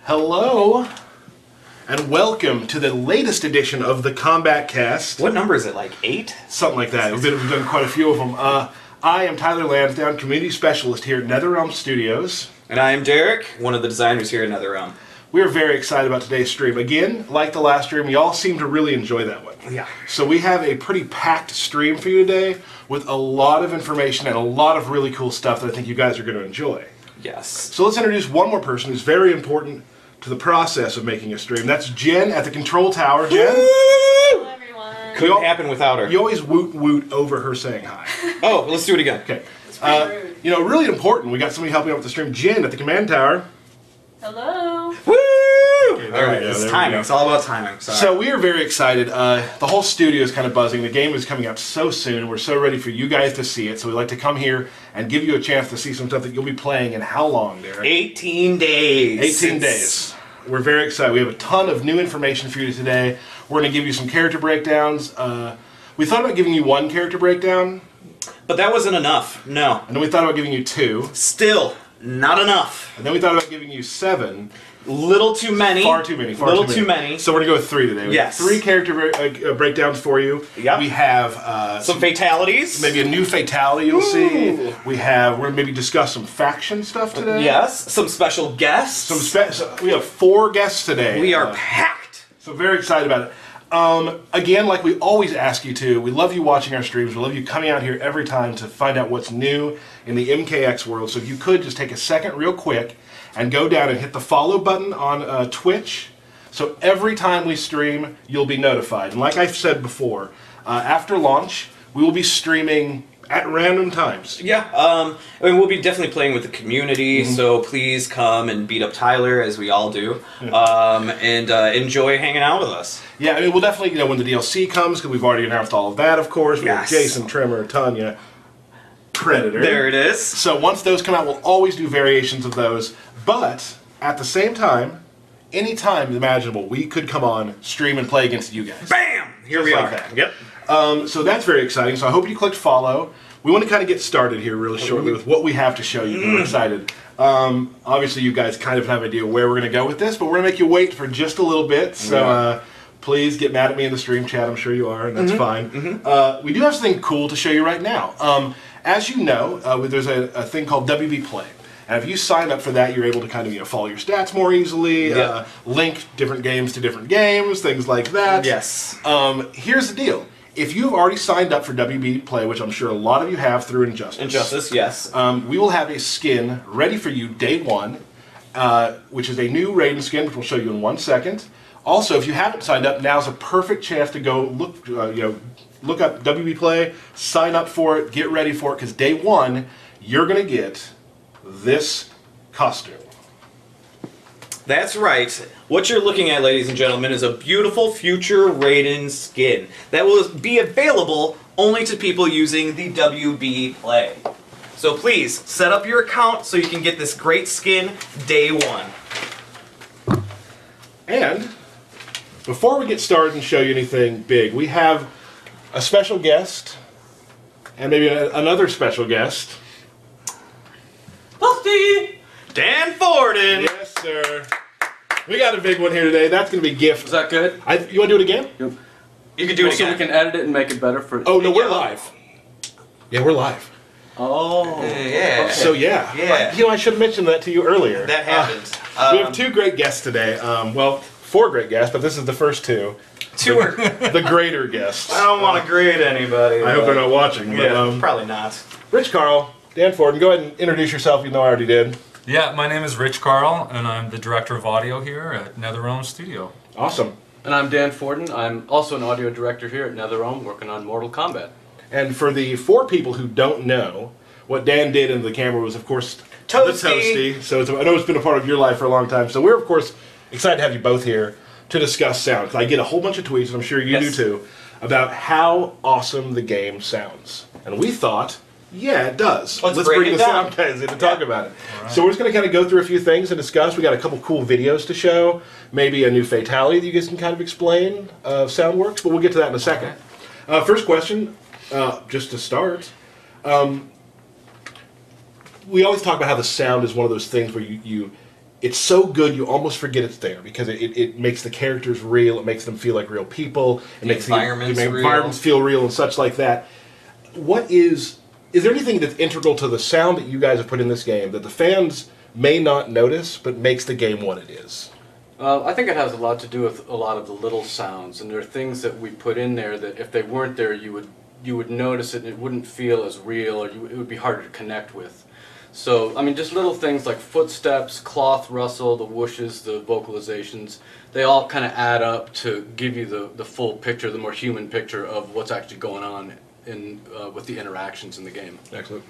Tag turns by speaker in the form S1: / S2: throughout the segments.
S1: Hello, and welcome to the latest edition of the Kombat Kast.
S2: What number is it, like 8?
S1: Something like that. We've done quite a few of them. I am Tyler Lansdowne, Community Specialist here at NetherRealm Studios.
S2: And I am Derek, one of the designers here at NetherRealm.
S1: We are very excited about today's stream. Again, like the last stream, we all seem to really enjoy that one.
S2: Yeah.
S1: So we have a pretty packed stream for you today with a lot of information and a lot of really cool stuff that I think you guys are going to enjoy.
S2: Yes.
S1: So let's introduce one more person who's very important to the process of making a stream. That's Jen at the control tower. Jen?
S3: Hello, everyone.
S2: Couldn't happen without her.
S1: You always woot over her saying hi.
S2: Oh, let's do it again.
S1: Okay.
S3: It's pretty rude.
S1: You know, really important, we got somebody helping out with the stream. Jen at the command tower.
S3: Hello.
S2: Woo!
S1: Okay,
S2: All right, it's timing. It's all about timing. Sorry.
S1: So we are very excited. The whole studio is kind of buzzing. The game is coming out so soon. We're so ready for you guys to see it. So we'd like to come here and give you a chance to see some stuff that you'll be playing in how long, Derek?
S2: 18 days.
S1: 18 days. We're very excited. We have a ton of new information for you today. We're going to give you some character breakdowns. We thought about giving you one character breakdown.
S2: But that wasn't enough. No.
S1: And then we thought about giving you 2.
S2: Still not enough.
S1: And then we thought about giving you 7.
S2: Little too many.
S1: Far too many.
S2: Little too many.
S1: So we're going to go with 3 today. We
S2: Yes.
S1: have 3 character breakdowns for you.
S2: Yep.
S1: We have
S2: Some fatalities.
S1: maybe a new fatality you'll see. We're going to maybe discuss some faction stuff today.
S2: Yes. Some special guests.
S1: We have 4 guests today.
S2: We are packed.
S1: So very excited about it. Again, like we always ask you to, we love you watching our streams. We love you coming out here every time to find out what's new in the MKX world. So if you could just take a second real quick and go down and hit the follow button on Twitch. So every time we stream, you'll be notified. And like I've said before, after launch, we will be streaming at random times.
S2: Yeah, I mean, we'll be definitely playing with the community, so please come and beat up Tyler, as we all do, and enjoy hanging out with us.
S1: Yeah, I mean, we'll definitely, you know, when the DLC comes, because we've already announced all of that, of course. We have
S2: Yes.
S1: Jason, Trimmer, Tanya, Predator.
S2: There it is.
S1: So once those come out, we'll always do variations of those. But at the same time, anytime imaginable, we could come on, stream, and play against you guys.
S2: Bam! Here
S1: Just
S2: we
S1: like
S2: are.
S1: that.
S2: Yep.
S1: So that's very exciting. So I hope you clicked follow. We want to kind of get started here really shortly with what we have to show you. We're excited. Obviously, you guys kind of have an idea where we're going to go with this, but we're going to make you wait for just a little bit. So please get mad at me in the stream chat. I'm sure you are, and that's fine. We do have something cool to show you right now. As you know, there's a thing called WB Play. And if you sign up for that, you're able to kind of follow your stats more easily, link different games to different games, things like that.
S2: Yes.
S1: Here's the deal. If you've already signed up for WB Play, which I'm sure a lot of you have through Injustice,
S2: yes.
S1: we will have a skin ready for you day 1, which is a new Raiden skin, which we'll show you in 1 second. Also, if you haven't signed up, now's a perfect chance to go look up WB Play, sign up for it, get ready for it, because day 1, you're going to get this costume.
S2: That's right. What you're looking at, ladies and gentlemen, is a beautiful future Raiden skin that will be available only to people using the WB Play. So please, set up your account so you can get this great skin day 1.
S1: And before we get started and show you anything big, we have a special guest and maybe another special guest.
S2: Dan Forden!
S1: Yes, sir. We got a big one here today. That's going to be gift.
S4: Is that good?
S1: You want to do it again?
S4: Yep.
S2: You can do it
S4: So
S2: again.
S4: we can edit it and make it better for...
S1: Oh, no, we're
S2: Yeah.
S1: live. Yeah, we're live.
S4: Oh.
S2: Yeah.
S1: So, yeah.
S2: Yeah.
S1: You know, I should have mentioned that to you earlier.
S2: That happened.
S1: We have 2 great guests today. Well, 4 great guests, but this is the first 2. The greater guests.
S2: I don't want to grade anybody.
S1: I hope they're not watching. But,
S2: Yeah, probably not.
S1: Rich Carl, Dan Forden, go ahead and introduce yourself. You know I already did.
S5: Yeah, my name is Rich Carl, and I'm the director of audio here at NetherRealm Studio.
S1: Awesome.
S4: And I'm Dan Forden. I'm also an audio director here at NetherRealm, working on Mortal Kombat.
S1: And for the 4 people who don't know, what Dan did into the camera was, of course,
S2: Toasty.
S1: the Toasty. So I know it's been a part of your life for a long time. So we're, of course, excited to have you both here to discuss sound. Because I get a whole bunch of tweets, and I'm sure you do too, about how awesome the game sounds. And we thought, yeah, it does.
S2: Let's
S1: Let's
S2: break
S1: bring
S2: it
S1: the
S2: down.
S1: sound guys in to talk about it. So we're just going to kind of go through a few things and discuss. We got a couple cool videos to show, maybe a new fatality that you guys can kind of explain sound works, but we'll get to that in a second. First question, just to start. We always talk about how the sound is one of those things where it's so good you almost forget it's there because it makes the characters real. It makes them feel like real people. It makes the environments feel real and such like that. What is there anything that's integral to the sound that you guys have put in this game that the fans may not notice but makes the game what it is?
S4: I think it has a lot to do with a lot of the little sounds, and there are things that we put in there that if they weren't there, you would notice it and it wouldn't feel as real, or it would be harder to connect with. So, I mean, just little things like footsteps, cloth rustle, the whooshes, the vocalizations, they all kind of add up to give you the full picture, the more human picture of what's actually going on with the interactions in the game.
S1: Excellent.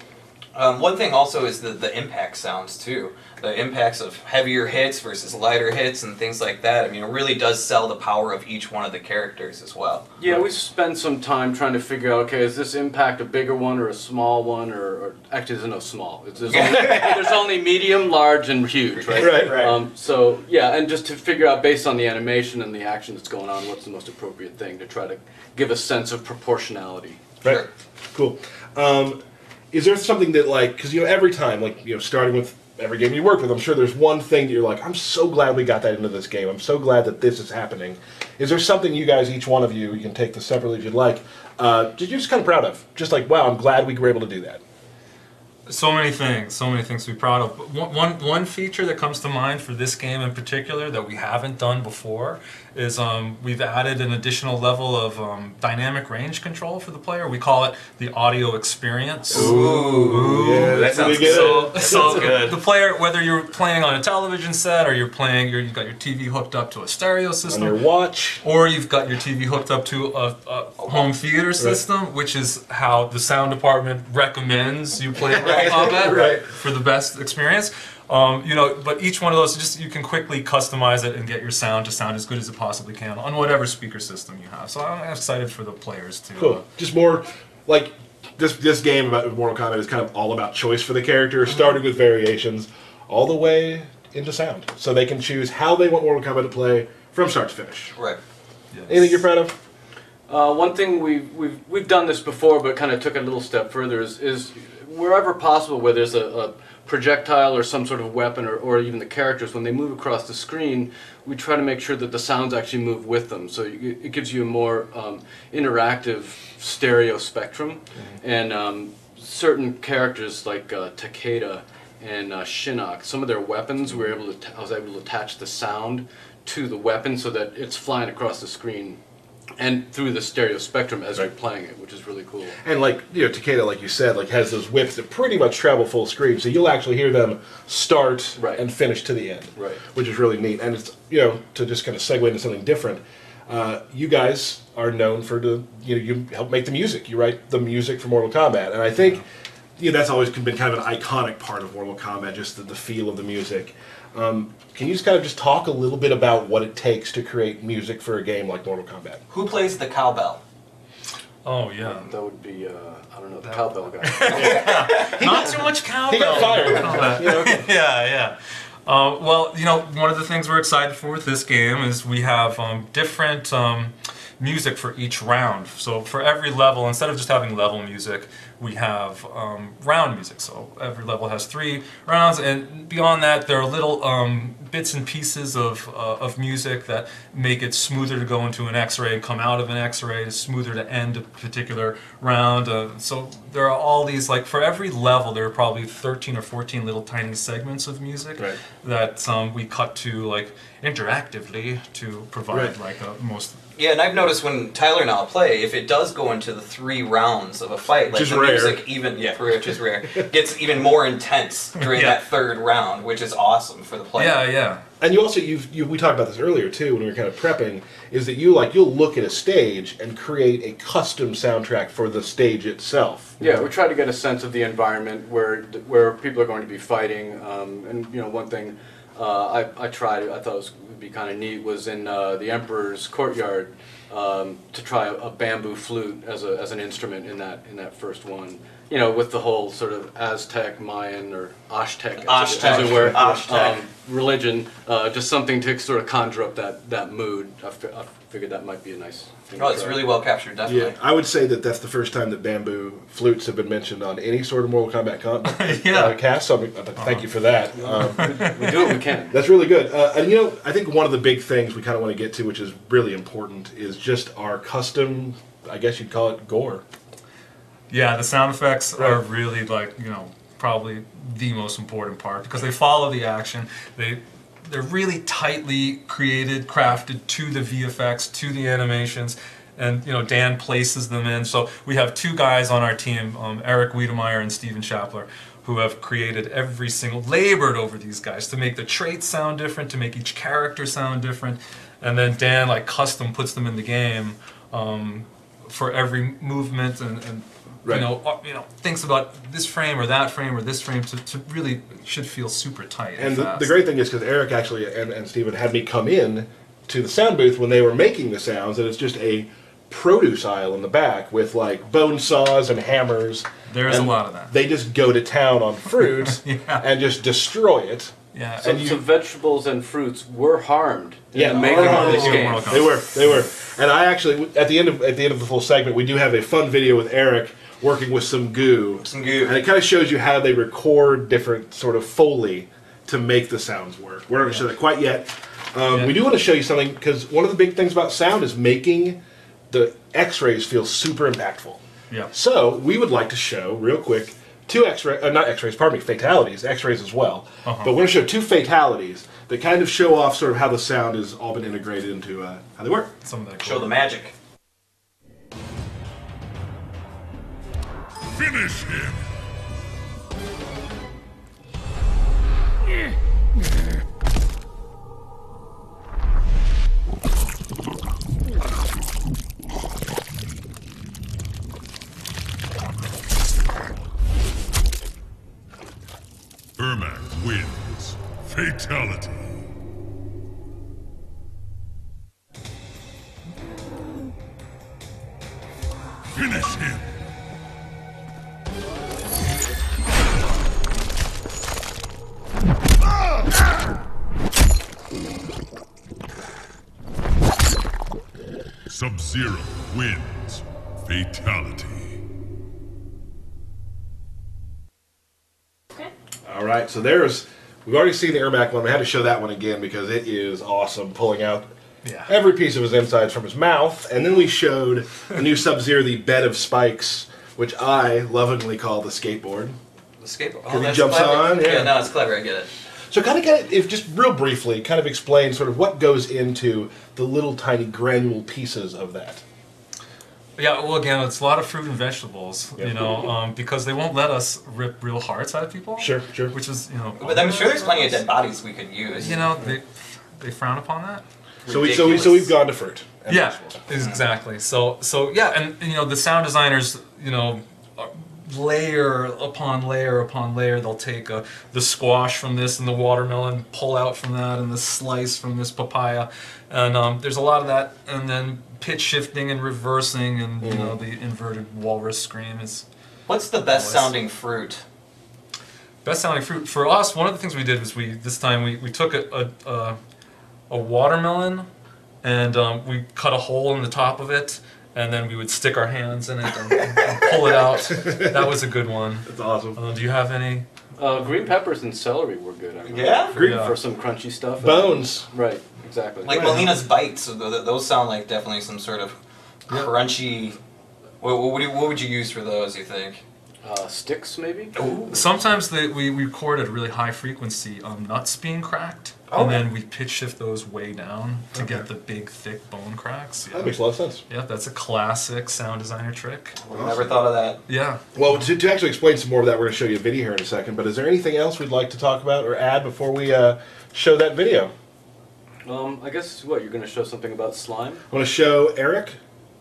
S2: One thing also is the impact sounds too. The impacts of heavier hits versus lighter hits and things like that. I mean, it really does sell the power of each one of the characters as well.
S4: Yeah, we spent some time trying to figure out, okay, is this impact a bigger one or a small one, or actually there's no small. There's only medium, large, and huge, right?
S1: Right.
S4: So, yeah, and just to figure out based on the animation and the action that's going on, what's the most appropriate thing to try to give a sense of proportionality.
S1: Right.
S2: Sure.
S1: Cool. Is there something that, like, because, every time, starting with every game you work with, I'm sure there's one thing that you're like, I'm so glad we got that into this game. I'm so glad that this is happening. Is there something you guys, each one of you can take this separately if you'd like, that you're just kind of proud of? Just like, wow, I'm glad we were able to do that.
S5: So many things to be proud of. One feature that comes to mind for this game in particular that we haven't done before is we've added an additional level of dynamic range control for the player. We call it the audio experience.
S1: Ooh, yeah,
S2: that sounds
S1: good.
S5: So good. The player, whether you're playing on a television set or you've got your TV hooked up to a stereo system,
S1: on your watch,
S5: or you've got your TV hooked up to a home theater system, which is how the sound department recommends you play Mortal Kombat for the best experience. But each one of those, you can quickly customize it and get your sound to sound as good as it possibly can on whatever speaker system you have. So I'm excited for the players too.
S1: Cool. Just more like this game about Mortal Kombat is kind of all about choice for the character, starting with variations all the way into sound, so they can choose how they want Mortal Kombat to play from start to finish.
S2: Right.
S1: Yes. Anything you're proud of?
S4: One thing we've done this before, but kind of took it a little step further is wherever possible, where there's a projectile or some sort of weapon, or even the characters, when they move across the screen, we try to make sure that the sounds actually move with them. So it gives you a more interactive stereo spectrum. And certain characters like Takeda and Shinnok, some of their weapons, I was able to attach the sound to the weapon so that it's flying across the screen and through the stereo spectrum as you're playing it, which is really cool.
S1: And Takeda, like you said, has those whips that pretty much travel full screen, so you'll actually hear them start and finish to the end, which is really neat. And it's to just kind of segue into something different. You guys are known for you help make the music. You write the music for Mortal Kombat, and I think that's always been kind of an iconic part of Mortal Kombat, just the feel of the music. Can you just kind of talk a little bit about what it takes to create music for a game like Mortal Kombat?
S2: Who plays the cowbell?
S5: Oh, yeah.
S4: That would be, I don't know, the cowbell guy.
S5: Not too much cowbell.
S1: He got fired.
S5: Yeah. Well, one of the things we're excited for with this game is we have different music for each round. So for every level, instead of just having level music, we have round music. So every level has 3 rounds, and beyond that, there are little bits and pieces of music that make it smoother to go into an X-ray and come out of an X-ray, smoother to end a particular round. So there are all these, for every level, there are probably 13 or 14 little tiny segments of music that we cut to interactively to provide a most.
S2: Yeah, and I've noticed when Tyler and I'll play, if it does go into the 3 rounds of a fight, the music which is rare, gets even more intense during that 3rd round, which is awesome for the player.
S5: Yeah.
S1: And you also we talked about this earlier too when we were kind of prepping, is that you'll look at a stage and create a custom soundtrack for the stage itself.
S4: Yeah, we try to get a sense of the environment where people are going to be fighting, and one thing I thought would be kind of neat was in the Emperor's courtyard to try a bamboo flute as an instrument in that first one, you know, with the whole sort of Aztec, Mayan, or Aztec,
S2: Aztec,
S4: as it were,
S2: Aztec.
S4: religion, just something to sort of conjure up that mood. I figured that might be a nice thing.
S2: Oh,
S4: to
S2: it's
S4: try.
S2: really well captured, definitely.
S1: Yeah, I would say that that's the first time that bamboo flutes have been mentioned on any sort of Mortal Kombat cast. So thank you for that.
S4: We do what we can.
S1: That's really good. And you know, I think one of the big things we kind of want to get to, which is really important, is just our custom, I guess you'd call it gore.
S5: Yeah, the sound effects are really like, you know, probably the most important part because they follow the action. They're really tightly created, crafted to the VFX, to the animations, and you know Dan places them in. So we have two guys on our team, Eric Wiedemeyer and Steven Chapler, who have created labored over these guys to make the traits sound different, to make each character sound different, and then Dan like custom puts them in the game for every movement and
S1: Right.
S5: you know, thinks about this frame or that frame or this frame to really should feel super tight.
S1: And
S5: fast.
S1: the great thing is because Eric actually and Steven had me come in to the sound booth when they were making the sounds, and it's just a produce aisle in the back with like bone saws and hammers.
S5: There's a lot of that.
S1: They just go to town on fruit
S5: Yeah.
S1: and just destroy it.
S5: Yeah,
S4: So, so vegetables and fruits were harmed in
S1: Yeah,
S4: the making of this
S5: oh,
S4: game.
S5: Mortal Kombat.
S1: They were. And I actually at the end of the full segment, we do have a fun video with Eric working with some goo.
S2: Some goo.
S1: And it kind of shows you how they record different sort of Foley to make the sounds work. We're not going to show that quite yet. We do want to show you something, because one of the big things about sound is making the X-rays feel super impactful.
S5: Yeah.
S1: So we would like to show, real quick, two fatalities, X-rays as well. But we're going to show two fatalities that kind of show off sort of how the sound has all been integrated into how they work.
S5: Some of that
S2: Show the magic.
S6: Finish him! Ermac wins. Fatality. Finish him! Sub-Zero wins. Fatality.
S3: Okay.
S1: All right, so we've already seen the Ermac one. We had to show that one again because it is awesome, pulling out every piece of his insides from his mouth. And then we showed a new Sub-Zero, the bed of spikes, which I lovingly call the skateboard.
S2: The skateboard.
S1: Because he
S2: that's
S1: jumps
S2: clever.
S1: on, yeah.
S2: No, it's clever. I get it.
S1: So if just real briefly, kind of explain sort of what goes into the little tiny granule pieces of that.
S5: Yeah, well, again, it's a lot of fruit and vegetables,
S1: Yeah.
S5: you know, because they won't let us rip real hearts out of people.
S1: Sure.
S5: Which is, you know,
S2: But I'm sure there's plenty of dead bodies we could use.
S5: you know, they frown upon that.
S1: So
S2: Ridiculous.
S1: we've gone to fruit. and
S5: Yeah,
S1: vegetables.
S5: exactly. So yeah, and you know, the sound designers, you know, layer upon layer upon layer, they'll take the squash from this and the watermelon, pull out from that, and the slice from this papaya, and there's a lot of that, and then pitch shifting and reversing, and you know, the inverted walrus scream is.
S2: What's the best sounding fruit?
S5: Best sounding fruit for us. One of the things we did was we took a watermelon, and we cut a hole in the top of it, and then we would stick our hands in it and pull it out. That was a good one.
S1: That's awesome.
S5: Do you have any?
S4: Green peppers and celery were good. I remember.
S2: Yeah?
S4: For some crunchy stuff.
S1: Bones.
S4: Right, exactly.
S2: Like Melina's bites. So those sound like definitely some sort of crunchy. What would you use for those? You think?
S4: Sticks, maybe?
S5: Sometimes we record at a really high frequency nuts being cracked,
S2: Oh,
S5: and
S2: okay.
S5: then we pitch shift those way down to get the big, thick bone cracks. Yeah.
S1: That makes a lot of sense.
S5: Yeah, that's a classic sound designer trick.
S2: Never thought of that.
S5: Yeah.
S1: Well, to actually explain some more of that, we're going to show you a video here in a second. But is there anything else we'd like to talk about or add before we show that video?
S4: I guess, what, you're going to show something about slime?
S1: I want to show Eric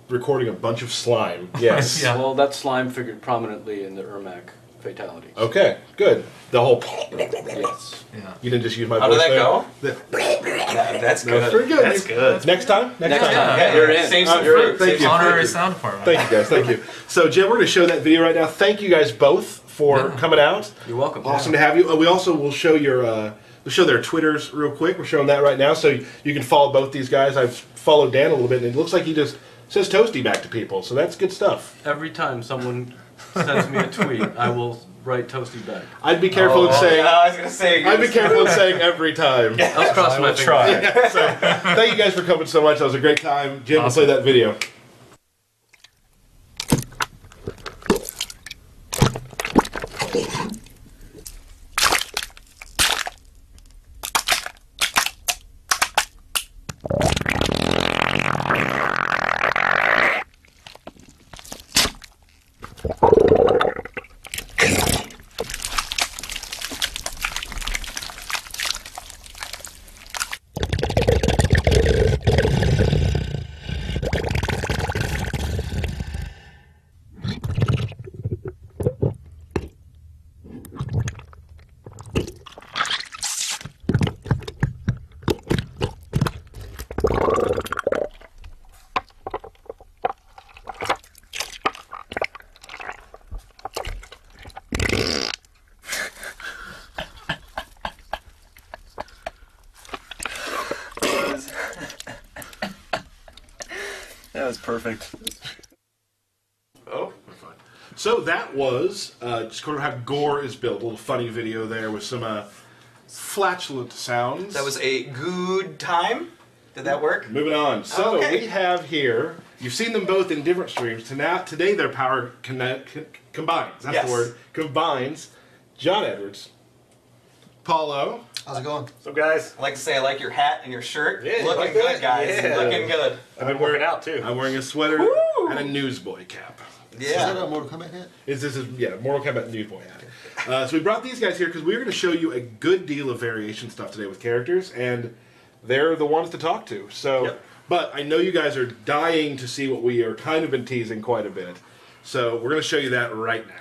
S1: recording a bunch of slime. Yes.
S5: Yeah.
S4: Well, that slime figured prominently in the Ermac Fatalities.
S1: Okay, good. The whole.
S4: Yes.
S5: Yeah.
S1: You didn't just use my
S2: How
S1: voice
S2: did that
S1: there?
S2: go?
S1: That's
S2: That's good.
S1: pretty good.
S2: That's good.
S1: Next time.
S4: Next time.
S2: Yeah,
S4: You're in.
S2: Save some
S1: You're in.
S2: fruit.
S1: Thank
S2: Save
S1: you.
S2: some
S5: Honorary
S2: fruit.
S5: sound department.
S1: Thank you guys. Thank you. So Jim, we're going to show that video right now. Thank you guys both for coming out.
S4: You're welcome.
S1: Awesome to have you. We also will show your we'll show their Twitters real quick. We're showing that right now, so you can follow both these guys. I've followed Dan a little bit, and it looks like he just says toasty back to people. So that's good stuff.
S4: Every time someone sends me a tweet, I will write toasty back.
S1: I'd be careful in saying.
S2: Yeah, I was gonna say.
S1: I'd be careful in saying every time.
S4: I'll cross my fingers.
S5: Try.
S1: So thank you guys for coming so much. That was a great time. Jim, we'll play that video.
S2: That was perfect.
S1: Oh, we're fine. So that was just kind of how Gore is built. A little funny video there with some flatulent sounds.
S2: That was a good time. Did that work?
S1: Moving on. So
S2: Okay.
S1: we have here, you've seen them both in different streams. Today their power combines. That's
S2: Yes.
S1: the word. Combines. John Edwards. Paulo.
S7: How's it going?
S2: So guys, I like to say I like your hat and your shirt.
S7: Yeah, you
S2: Looking
S7: like
S2: good,
S7: that?
S2: guys.
S7: Yeah.
S2: Looking good.
S1: I've been working
S7: out too.
S1: I'm wearing a sweater and a newsboy cap.
S7: Is that
S2: Yeah.
S7: a Mortal Kombat hat?
S1: This is Mortal Kombat Newsboy hat. So we brought these guys here because we're going to show you a good deal of variation stuff today with characters, and they're the ones to talk to. So,
S2: Yep.
S1: but I know you guys are dying to see what we are kind of been teasing quite a bit. So we're going to show you that right now.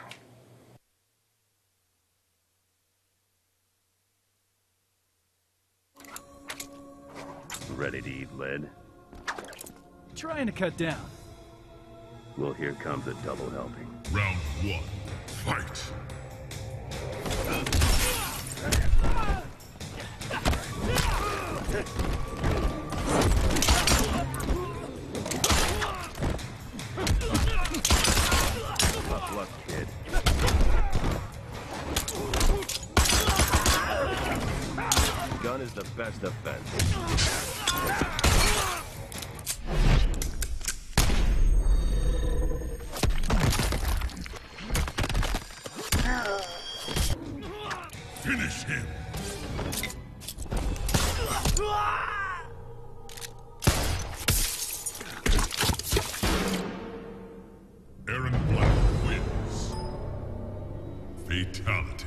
S8: Ready to eat lead?
S9: Trying to cut down.
S8: Well, here comes a double helping.
S6: Round one, fight.
S8: Tough luck, kid. Gun is the best defense.
S6: Finish him. Erron Black wins. Fatality.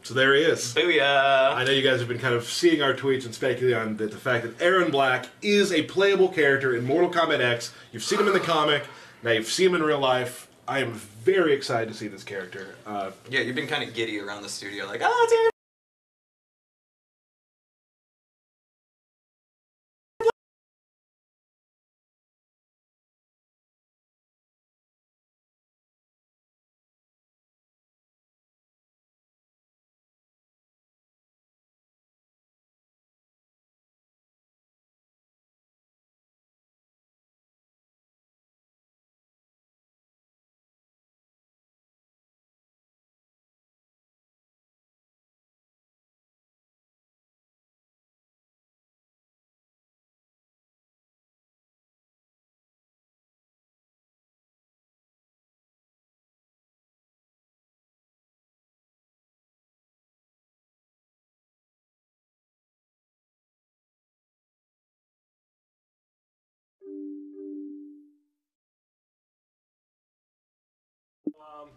S1: So there he is.
S2: Booyah.
S1: I know you guys have been kind of seeing our tweets and speculating on the fact that Erron Black is a playable character in Mortal Kombat X. You've seen him in the comic. Now you've seen him in real life. I am very excited to see this character.
S2: Yeah, you've been kind of giddy around the studio, like, oh, it's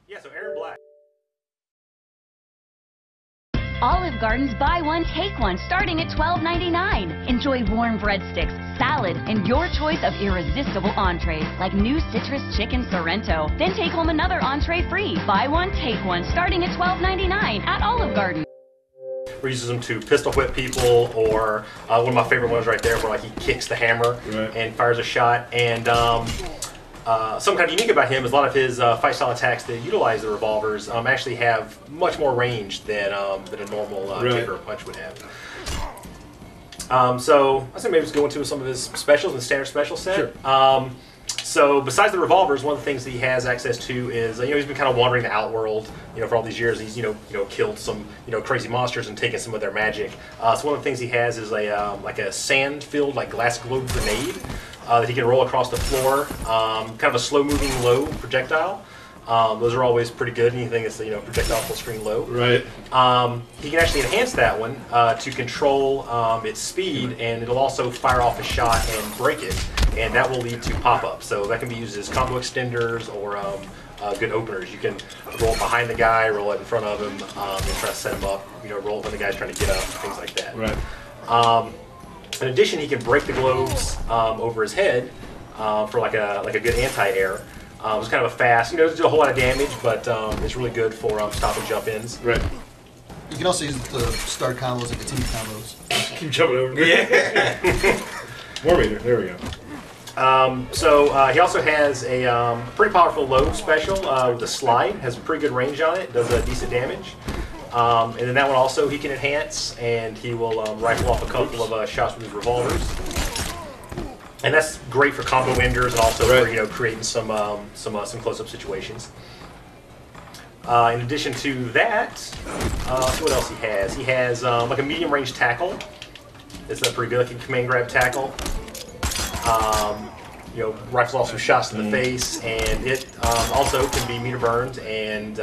S10: Yeah, so Erron Black.
S7: Olive Garden's buy one, take one, starting at $12.99. Enjoy warm breadsticks, salad, and your choice of irresistible entrees like new citrus chicken Sorrento. Then take home another entree free. Buy one, take one, starting at $12.99 at Olive Garden.
S10: Where he uses them to pistol whip people, or one of my favorite ones right there, where like he kicks the hammer and fires a shot. And something kind of unique about him is a lot of his fight style attacks that utilize the revolvers actually have much more range than a normal kick or a punch would have. So I think maybe just go into some of his specials in the standard special set. Sure. So besides the revolvers, one of the things that he has access to is he's been kind of wandering the outworld for all these years. He's killed some crazy monsters and taken some of their magic. So one of the things he has is a like a sand-filled like glass globe grenade that he can roll across the floor. Kind of a slow-moving low projectile. Those are always pretty good. Anything that's projectile full screen low. Right. He can actually enhance that one to control its speed, and it'll also fire off a shot and break it, and that will lead to pop-ups. So that can be used as combo extenders or good openers. You can roll it behind the guy, roll it in front of him, and try to set him up. Roll it when the guy's trying to get up, things like that. Right. In addition, he can break the globes over his head for like a good anti-air. It's kind of a fast, doesn't do a whole lot of damage, but it's really good for stop and jump ins. Right.
S11: You can also use it to start combos like the team combos.
S1: Keep jumping over.
S10: Yeah.
S1: More meter. There we go.
S10: So he also has a pretty powerful low special with a slide. Has a pretty good range on it. Does decent damage. And then that one also he can enhance, and he will rifle off a couple of shots with his revolvers. And that's great for combo enders and also for creating some close-up situations. In addition to that, let's see what else he has. He has like a medium-range tackle. It's pretty good, like a command grab tackle. Rifles off some shots to the face, and it also can be meter burned, and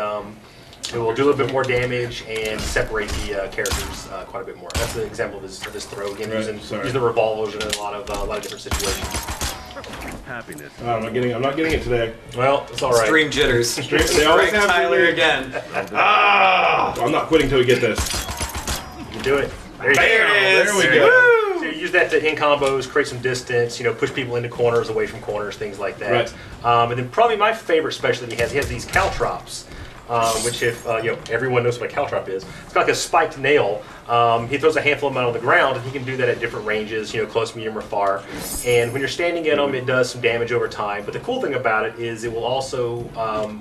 S10: it will do a little bit more damage and separate the characters quite a bit more. That's an example of his throw. Again, using the revolvers in a lot of different situations.
S8: Happiness.
S1: I'm not getting it today.
S10: Well, it's all right.
S2: Stream jitters.
S1: They always have
S2: Tyler again.
S1: I'm not quitting until we get this.
S10: You can do it. There you
S1: There we go.
S10: Woo! So you use that to in combos, create some distance, push people into corners, away from corners, things like that. Right. And then probably my favorite special that he has these caltrops. Which, if everyone knows what a caltrop is, it's like a spiked nail. He throws a handful of them out on the ground, and he can do that at different ranges, close, medium, or far. And when you're standing in them, it does some damage over time. But the cool thing about it is it will also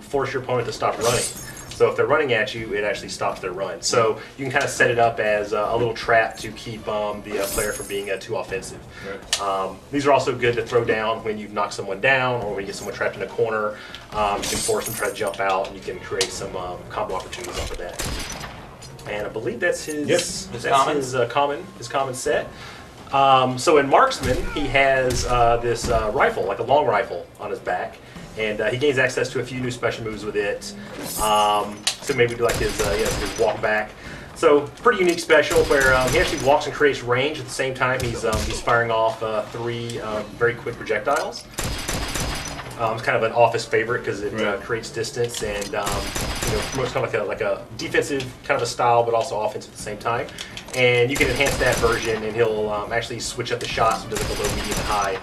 S10: force your opponent to stop running. So if they're running at you, it actually stops their run. So you can kind of set it up as a little trap to keep the player from being too offensive. Right. These are also good to throw down when you've knocked someone down or when you get someone trapped in a corner. You can force them to try to jump out, and you can create some combo opportunities off of that. And I believe that's his common set. So in Marksman, he has this rifle, like a long rifle, on his back. And he gains access to a few new special moves with it. So maybe do like his walk back. So pretty unique special where he actually walks and creates range at the same time. He's firing off 3 very quick projectiles. It's kind of an office favorite because it creates distance and promotes kind of like a defensive kind of a style, but also offensive at the same time. And you can enhance that version, and he'll actually switch up the shots into like a low, medium, and high.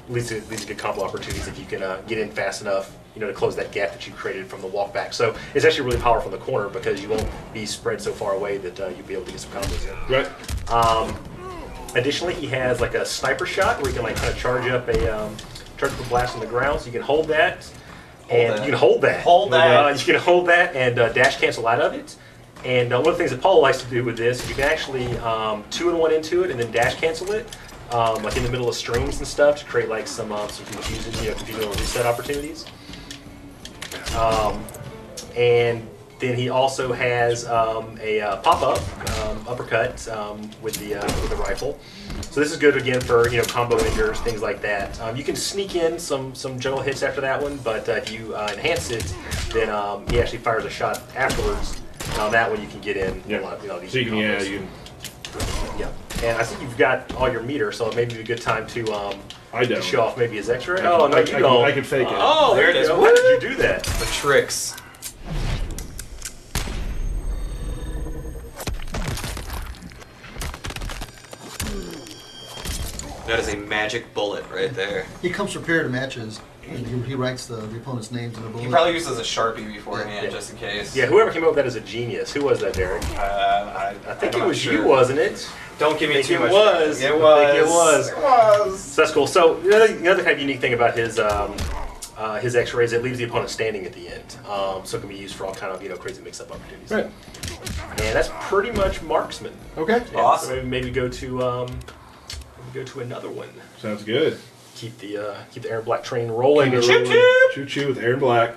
S10: Leads to good combo opportunities if you can get in fast enough, to close that gap that you created from the walk back. So it's actually really powerful in the corner because you won't be spread so far away that you'll be able to get some combos in. Right. Additionally, he has like a sniper shot where you can like kind of charge up a blast on the ground. So you can hold that, and you can hold that. You can hold that and dash cancel out of it. And one of the things that Paul likes to do with this is you can actually 2-in-1 into it and then dash cancel it. Like in the middle of strings and stuff to create like some confusing little reset opportunities. And then he also has a pop-up uppercut with the rifle. So this is good again for combo enders, things like that. You can sneak in some general hits after that one, but if you enhance it, then he actually fires a shot afterwards. And on that one, you can get in. A lot, these
S1: so you can
S10: combos. Yeah, and I think you've got all your meter, so maybe a good time to show off maybe his X-ray. Oh, no, you don't.
S1: I can fake it.
S2: Oh, there it is.
S10: How did you do that?
S2: The tricks. That is a magic bullet right there.
S11: He comes prepared to matches. And he writes the opponent's names in the bullet.
S2: He probably uses a Sharpie beforehand, just in case.
S10: Yeah, whoever came up with that is a genius. Who was that, Derek?
S2: I
S10: think it was you, wasn't it?
S2: Don't give me too much.
S10: It was.
S2: It was.
S10: I think it was.
S2: It was.
S10: So that's cool. So the other kind of unique thing about his X-rays, it leaves the opponent standing at the end, so it can be used for all kind of crazy mix-up opportunities.
S1: Right.
S10: And that's pretty much marksman.
S1: Okay.
S10: Yeah,
S2: Awesome.
S10: So maybe go to another one.
S1: Sounds good.
S10: Keep the Erron Black train rolling.
S1: Choo choo with Erron Black.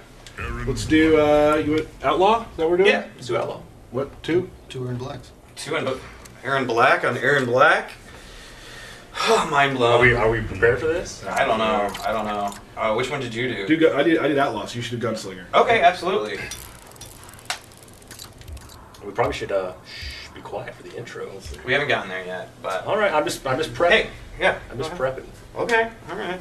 S1: Let's do you want Outlaw? Is that what we're doing?
S10: Yeah, let's do Outlaw.
S1: What, 2?
S11: 2 Erron Blacks.
S2: 2 Erron Black on Erron Black. Oh, mind blown.
S10: Are we prepared for this?
S2: I don't know. Which one did you do?
S1: I did Outlaw, so you should do Gunslinger.
S2: Okay, absolutely.
S10: We probably should be quiet for the intro.
S2: We haven't gotten there yet, but
S10: all right. I'm just prepping.
S2: Hey, yeah,
S10: I'm just prepping.
S2: Okay, all right.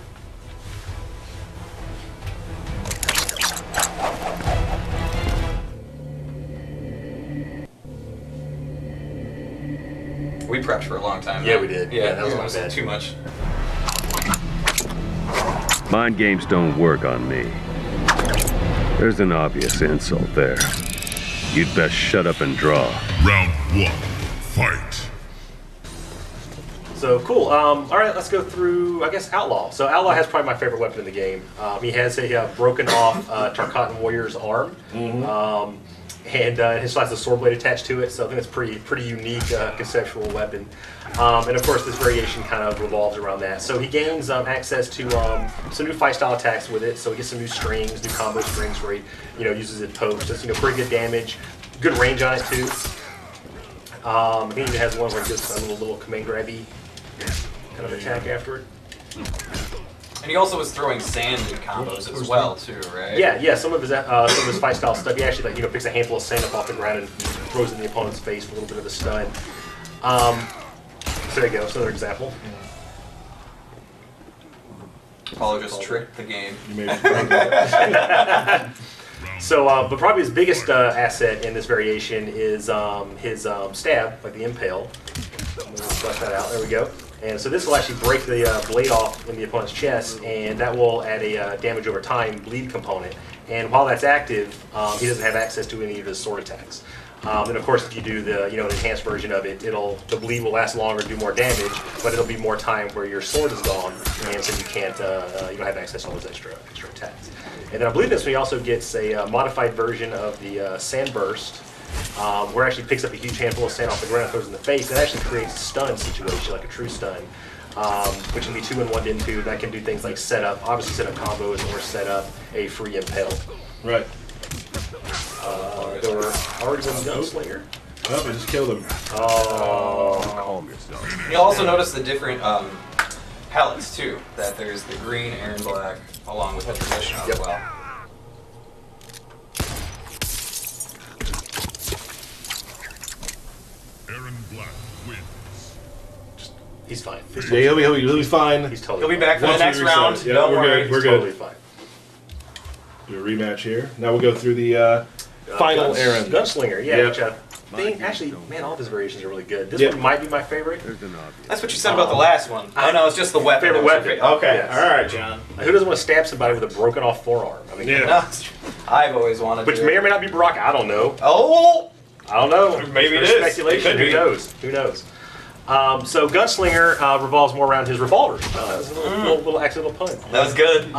S2: We prepped for a long time.
S10: Yeah,
S2: though.
S10: we did.
S2: Yeah,
S10: that was
S2: almost
S10: bad.
S2: too much.
S8: Mind games don't work on me. There's an obvious insult there. You'd best shut up and draw.
S6: Round 1, fight.
S10: So cool. All right, let's go through, I guess, Outlaw. So Outlaw has probably my favorite weapon in the game. He has a broken off Tarkatan Warrior's arm, and his has a sword blade attached to it. So I think it's pretty unique conceptual weapon. And of course, this variation kind of revolves around that. So he gains access to some new fight style attacks with it. So he gets some new strings, new combo strings where he uses it post. That's pretty good damage, good range on it too. He even has one where he does a little command grabby kind of attack after it.
S2: And he also was throwing sand in combos as well too, right?
S10: Yeah. Some of his fight style stuff. He actually picks a handful of sand up off the ground and throws it in the opponent's face for a little bit of a stun. So there you go. That's another example.
S2: Apollo just tricked the game.
S10: So, but probably his biggest asset in this variation is his stab, like the impale. Let's flush that out. There we go. And so this will actually break the blade off in the opponent's chest, and that will add a damage over time bleed component. And while that's active, he doesn't have access to any of his sword attacks. And of course, if you do the an enhanced version of it, the bleed will last longer, do more damage, but it'll be more time where your sword is gone, and so you can't you don't have access to all those extra attacks. And then I believe this one he also gets a modified version of the Sand Burst, where it actually picks up a huge handful of sand off the ground and throws it in the face. It actually creates a stun situation, like a true stun, which can be 2 in 1 into. That can do things like set up combos, or set up a free impale.
S1: Right.
S10: There were already been Gunslinger.
S1: Oh, I just killed him.
S10: Oh.
S8: Calm yourself.
S2: You'll also notice the different palettes too. That there's the green Erron Black along with the traditional as well.
S6: Erron Black wins.
S10: He's fine.
S1: Yeah, he'll be fine.
S10: He's totally
S2: He'll be back for the
S1: Once we
S2: next
S1: reset
S2: round.
S1: it. Yeah,
S2: Don't
S1: we're
S2: worry.
S1: good. We're
S10: totally
S1: good.
S10: fine.
S1: Do a rematch here. Now we'll go through the final Erron.
S10: Gunslinger, yeah.
S1: Yep.
S10: Which I think, actually, man, all of his variations are really good. This
S1: Yep.
S10: one might be my favorite.
S8: There's an obvious.
S2: That's what you said about the last one. Oh no, it's just the weapon.
S10: Favorite
S2: That was your
S10: weapon.
S2: Okay,
S10: Yes.
S2: all right, John.
S10: Who doesn't want to stab somebody with a broken off forearm? I mean,
S1: Yeah.
S2: No, I've always wanted
S10: which
S2: to.
S10: may or may not be Brock. I don't know.
S2: Oh,
S10: I don't know.
S2: Maybe
S10: There's
S2: it is.
S10: speculation.
S2: It could
S10: Who
S2: be.
S10: knows? Who knows? So Gunslinger revolves more around his revolvers. That's a little accidental pun.
S2: that was good.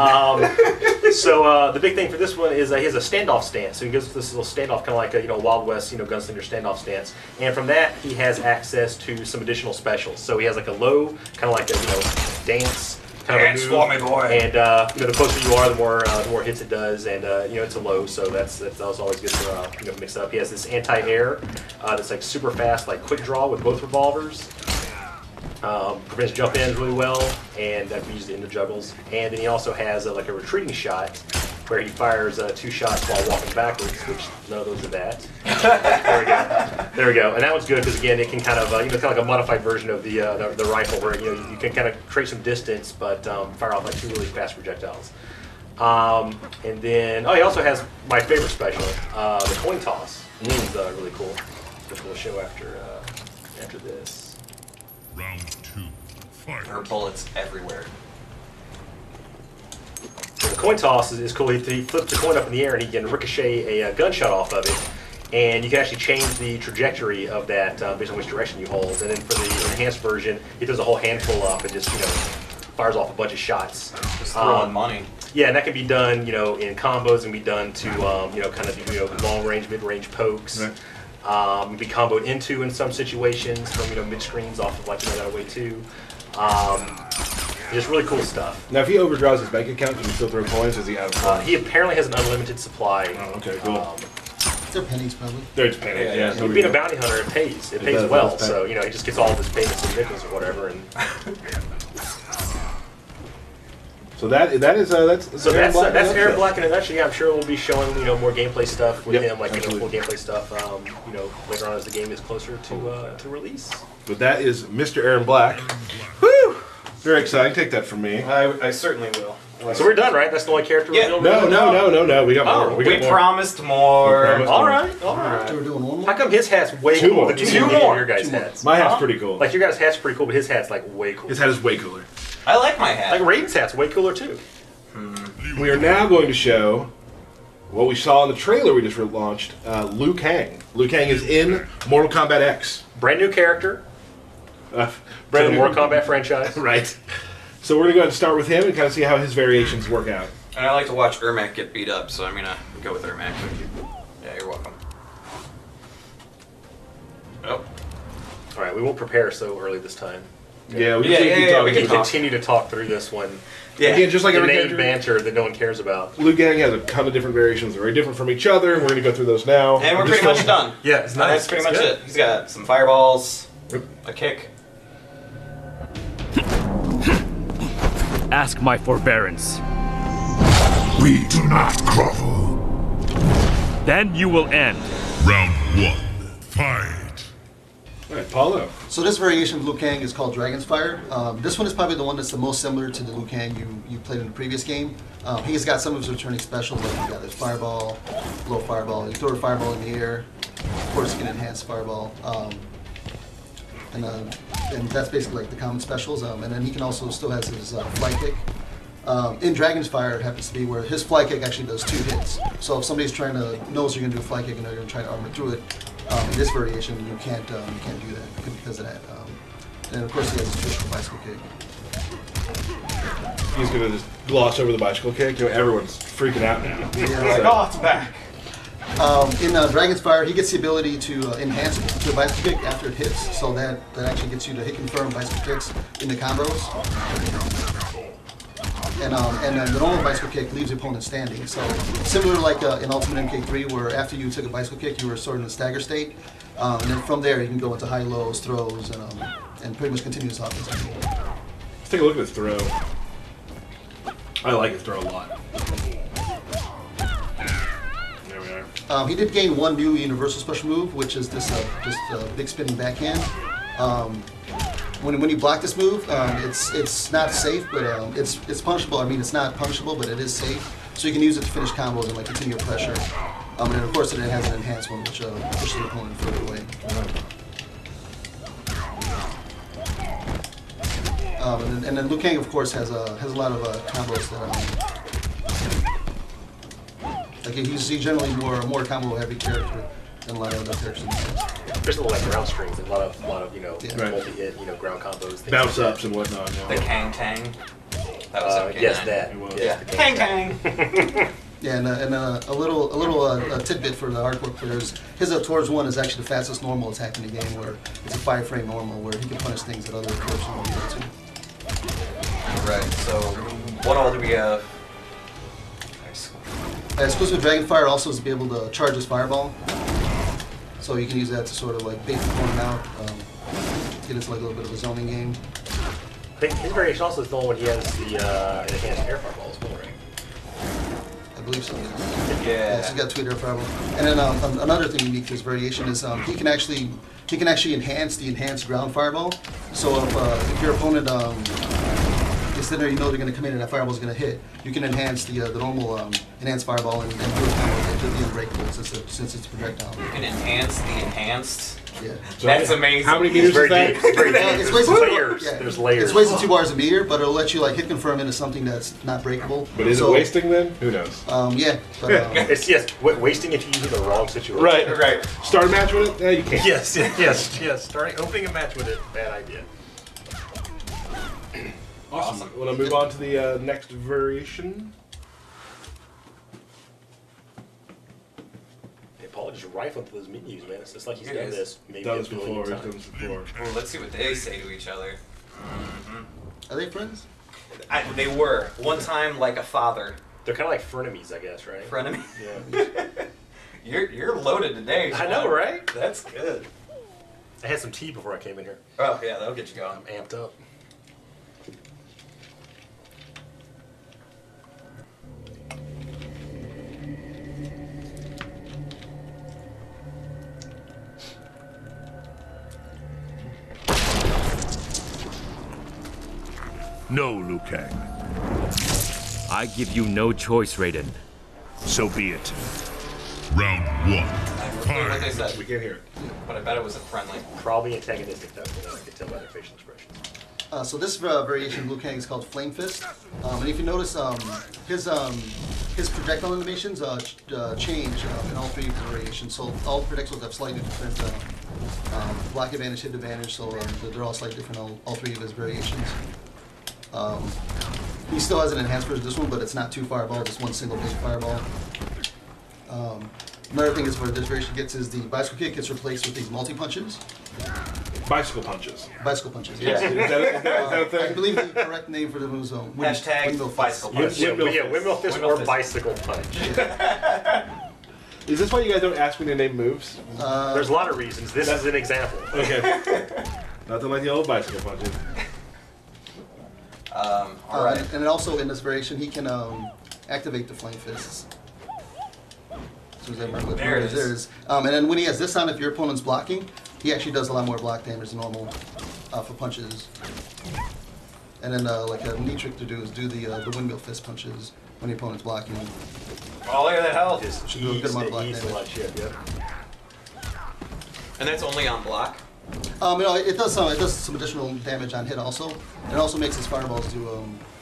S10: So the big thing for this one is he has a standoff stance. So he goes to this little standoff, kind of like a Wild West Gunslinger standoff stance. And from that, he has access to some additional specials. So he has like a low, kind of like a dance kind of a
S2: Dance
S10: move.
S2: for me, boy.
S10: And the closer you are, the more hits it does. And it's a low, so that's always good to mix up. He has this anti-air that's like super fast, like quick draw with both revolvers. Prevents jump ins really well, and that can be used in the juggles. And then he also has like a retreating shot, where he fires 2 shots while walking backwards, which none of those are that. There we go. And that one's good because again, it can kind of kind of like a modified version of the rifle, where you can kind of create some distance, but fire off like 2 really fast projectiles. And then he also has my favorite special, the coin toss. Which is really cool, which we'll show after this.
S6: Round 2,
S2: There are bullets everywhere.
S10: The coin toss is cool. He flips the coin up in the air and he can ricochet a gunshot off of it. And you can actually change the trajectory of that based on which direction you hold. And then for the enhanced version, he throws a whole handful up and just, fires off a bunch of shots.
S2: Just throwing money.
S10: Yeah, and that can be done, in combos, and be done to, kind of long range, mid range pokes. Right. Be comboed into in some situations from mid screens off of that way too. Just really cool stuff.
S1: Now, if he overdraws his bank account, can he still throw coins? Or is he out of coins?
S10: He apparently has an unlimited supply.
S1: Oh, okay, cool.
S11: They're pennies, probably.
S1: They're just pennies. Yeah.
S10: So being a bounty hunter, it pays. It pays well. So he just gets all of his payments in nickels or whatever. And
S1: so that's
S10: Erron Black in a nutshell. Yeah, I'm sure we'll be showing more gameplay stuff with him, full gameplay stuff. Later on as the game is closer to release.
S1: But that is Mr. Erron Black. Woo! Very exciting. Take that from me.
S2: I certainly will.
S10: So we're done, right? That's the only character we're doing?
S1: No. We got more.
S2: We promised more.
S10: All right.
S11: So we're doing one more?
S10: How come his hat's way cooler than two more? Your guys' hats.
S1: My hat's pretty cool.
S10: Like your guys' hat's pretty cool, but his hat's way cooler.
S1: His hat is way cooler.
S2: I like my hat.
S10: Like Raiden's hat's way cooler too.
S1: We are now going to show what we saw in the trailer we just launched. Liu Kang. Liu Kang is in Mortal Kombat X.
S10: Brand new character. Brand new Mortal Kombat franchise.
S1: Right. So we're going to go ahead and start with him and kind of see how his variations work out.
S2: And I like to watch Ermac get beat up, so I'm going to go with Ermac. Yeah, you're welcome. Oh.
S10: All right, we won't prepare so early this time.
S1: Yeah,
S10: we can continue to talk through this one.
S1: Yeah, again, just like every
S10: character, banter that no one cares about.
S1: Liu Kang has a ton of different variations. They're very different from each other, and we're going to go through those now.
S2: And we're pretty much done.
S10: Yeah, it's nice.
S2: That's pretty much it. He's got some fireballs, a kick.
S12: Ask my forbearance.
S6: We do not grovel.
S12: Then you will end.
S6: Round 1. Fight.
S1: All right, Paulo.
S11: So this variation of Liu Kang is called Dragon's Fire. This one is probably the one that's the most similar to the Liu Kang you played in the previous game. He's got some of his returning specials, like you got this fireball, low fireball. You throw a fireball in the air. Of course, you can enhance fireball. And that's basically like the common specials. And then he can also still has his fly kick. In Dragon's Fire, it happens to be where his fly kick actually does 2 hits. So if somebody's knows you're going to do a fly kick and they're going to try to armor through it, in this variation you can't do that because of that. And of course he has his traditional bicycle kick.
S1: He's going to just gloss over the bicycle kick. Everyone's freaking out now.
S2: Oh, it's back.
S11: In Dragon's Fire, he gets the ability to enhance to a bicycle kick after it hits, so that actually gets you to hit confirm bicycle kicks in the combos. And the normal bicycle kick leaves the opponent standing. So similar like in Ultimate MK3, where after you took a bicycle kick, you were sort of in a stagger state, and then from there you can go into high lows, throws, and pretty much continuous offense.
S1: Let's take a look at his throw. I like his throw a lot.
S11: He did gain one new universal special move, which is this big spinning backhand. When you block this move, it's not safe, but it's punishable. I mean, it's not punishable, but it is safe. So you can use it to finish combos and continue pressure. And of course, it has an enhanced one, which pushes the opponent further away. And then Liu Kang, of course, has a lot of combos that. Like he's generally more combo heavy character than a lot of other characters.
S10: There's a lot of ground strings and a lot of multi-hit ground combos,
S1: bounce ups and whatnot.
S2: The Kang Tang. That was
S10: yes, that. It was.
S2: Yeah. Kang Tang.
S11: Yeah, and a little tidbit for the hardcore players. His towards 1 is actually the fastest normal attack in the game, where it's a 5-frame normal, where he can punish things that other players won't be able to.
S2: Right. So, what all do we have?
S11: Exclusive Dragonfire also is to be able to charge his fireball, so you can use that to sort of bait the opponent out, get into a little bit of a zoning game.
S10: I think his variation also is the one when he has the enhanced air fireball as well, right?
S11: I believe so.
S10: Yeah.
S11: So he's got 2 air fireball, and then another thing unique to his variation is he can actually enhance the enhanced ground fireball. So if your opponent is there, they're going to come in and that fireball is going to hit, you can enhance the normal enhanced fireball and do a combo hit. to the unbreakable since it's projectile.
S2: You can enhance the enhanced.
S11: Yeah.
S2: That's amazing.
S1: How many meters is that?
S10: There's layers. Yeah. There's layers.
S11: It's wasting 2 bars a meter, but it'll let you like hit confirm into something that's not breakable.
S1: But is it wasting then? Who knows?
S11: Yeah. But,
S10: it's wasting if you use it in the wrong situation.
S1: Right. Start a match with it? Yeah, you can't.
S10: Yes. Starting opening a match with it, bad idea.
S1: Awesome. Want to move on to the next variation?
S10: Paul just rifling through those menus, man. It's just like he's
S2: It
S10: done
S2: is.
S10: this maybe
S1: Done
S10: a
S1: this
S10: billion
S1: before.
S10: times.
S2: Let's see what they say to each other.
S11: Are they friends?
S2: They were. One time, like a father.
S10: They're kind of like frenemies, I guess, right?
S2: Frenemy.
S10: Yeah.
S2: You're loaded today.
S10: I know, right?
S2: That's good.
S10: I had some tea before I came in here.
S2: Oh, yeah, that'll get you going.
S10: I'm amped up.
S6: No, Liu Kang.
S12: I give you no choice, Raiden.
S6: So be it. Round 1.
S2: Like I said,
S1: We can't hear it.
S2: but I bet it was a friendly.
S10: Probably antagonistic, though. I can tell by their facial expressions.
S11: So this variation of Liu Kang is called Flame Fist, and if you notice, his projectile animations change in all 3 variations. So all the projectiles have slightly different block advantage, hit advantage. So they're all slightly different. All 3 of his variations. He still has an enhanced version of this one, but it's not 2 fireballs. It's 1 single big fireball. Another thing is where this variation gets is the bicycle kick gets replaced with these multi punches.
S1: Bicycle punches.
S11: Bicycle punches.
S1: Yeah. Is that a thing?
S11: I believe the correct name for the move is
S2: Hashtag bicycle punch.
S10: Windmill fist or bicycle punch.
S1: Is this why you guys don't ask me to name moves?
S10: There's a lot of reasons. This is an example.
S1: Okay. Nothing like the old bicycle punches.
S2: All right.
S11: And then also in this variation, he can activate the flame fists. So
S2: There it is.
S11: And then when he has this on, if your opponent's blocking, he actually does a lot more block damage than normal for punches. And then like a neat trick to do is do the windmill fist punches when your opponent's blocking.
S2: Oh, look at that health.
S10: Just
S11: do a good amount of block
S10: a lot of
S11: damage.
S10: shit, yep.
S2: And that's only on block?
S11: It does some additional damage on hit also. It also makes his fireballs do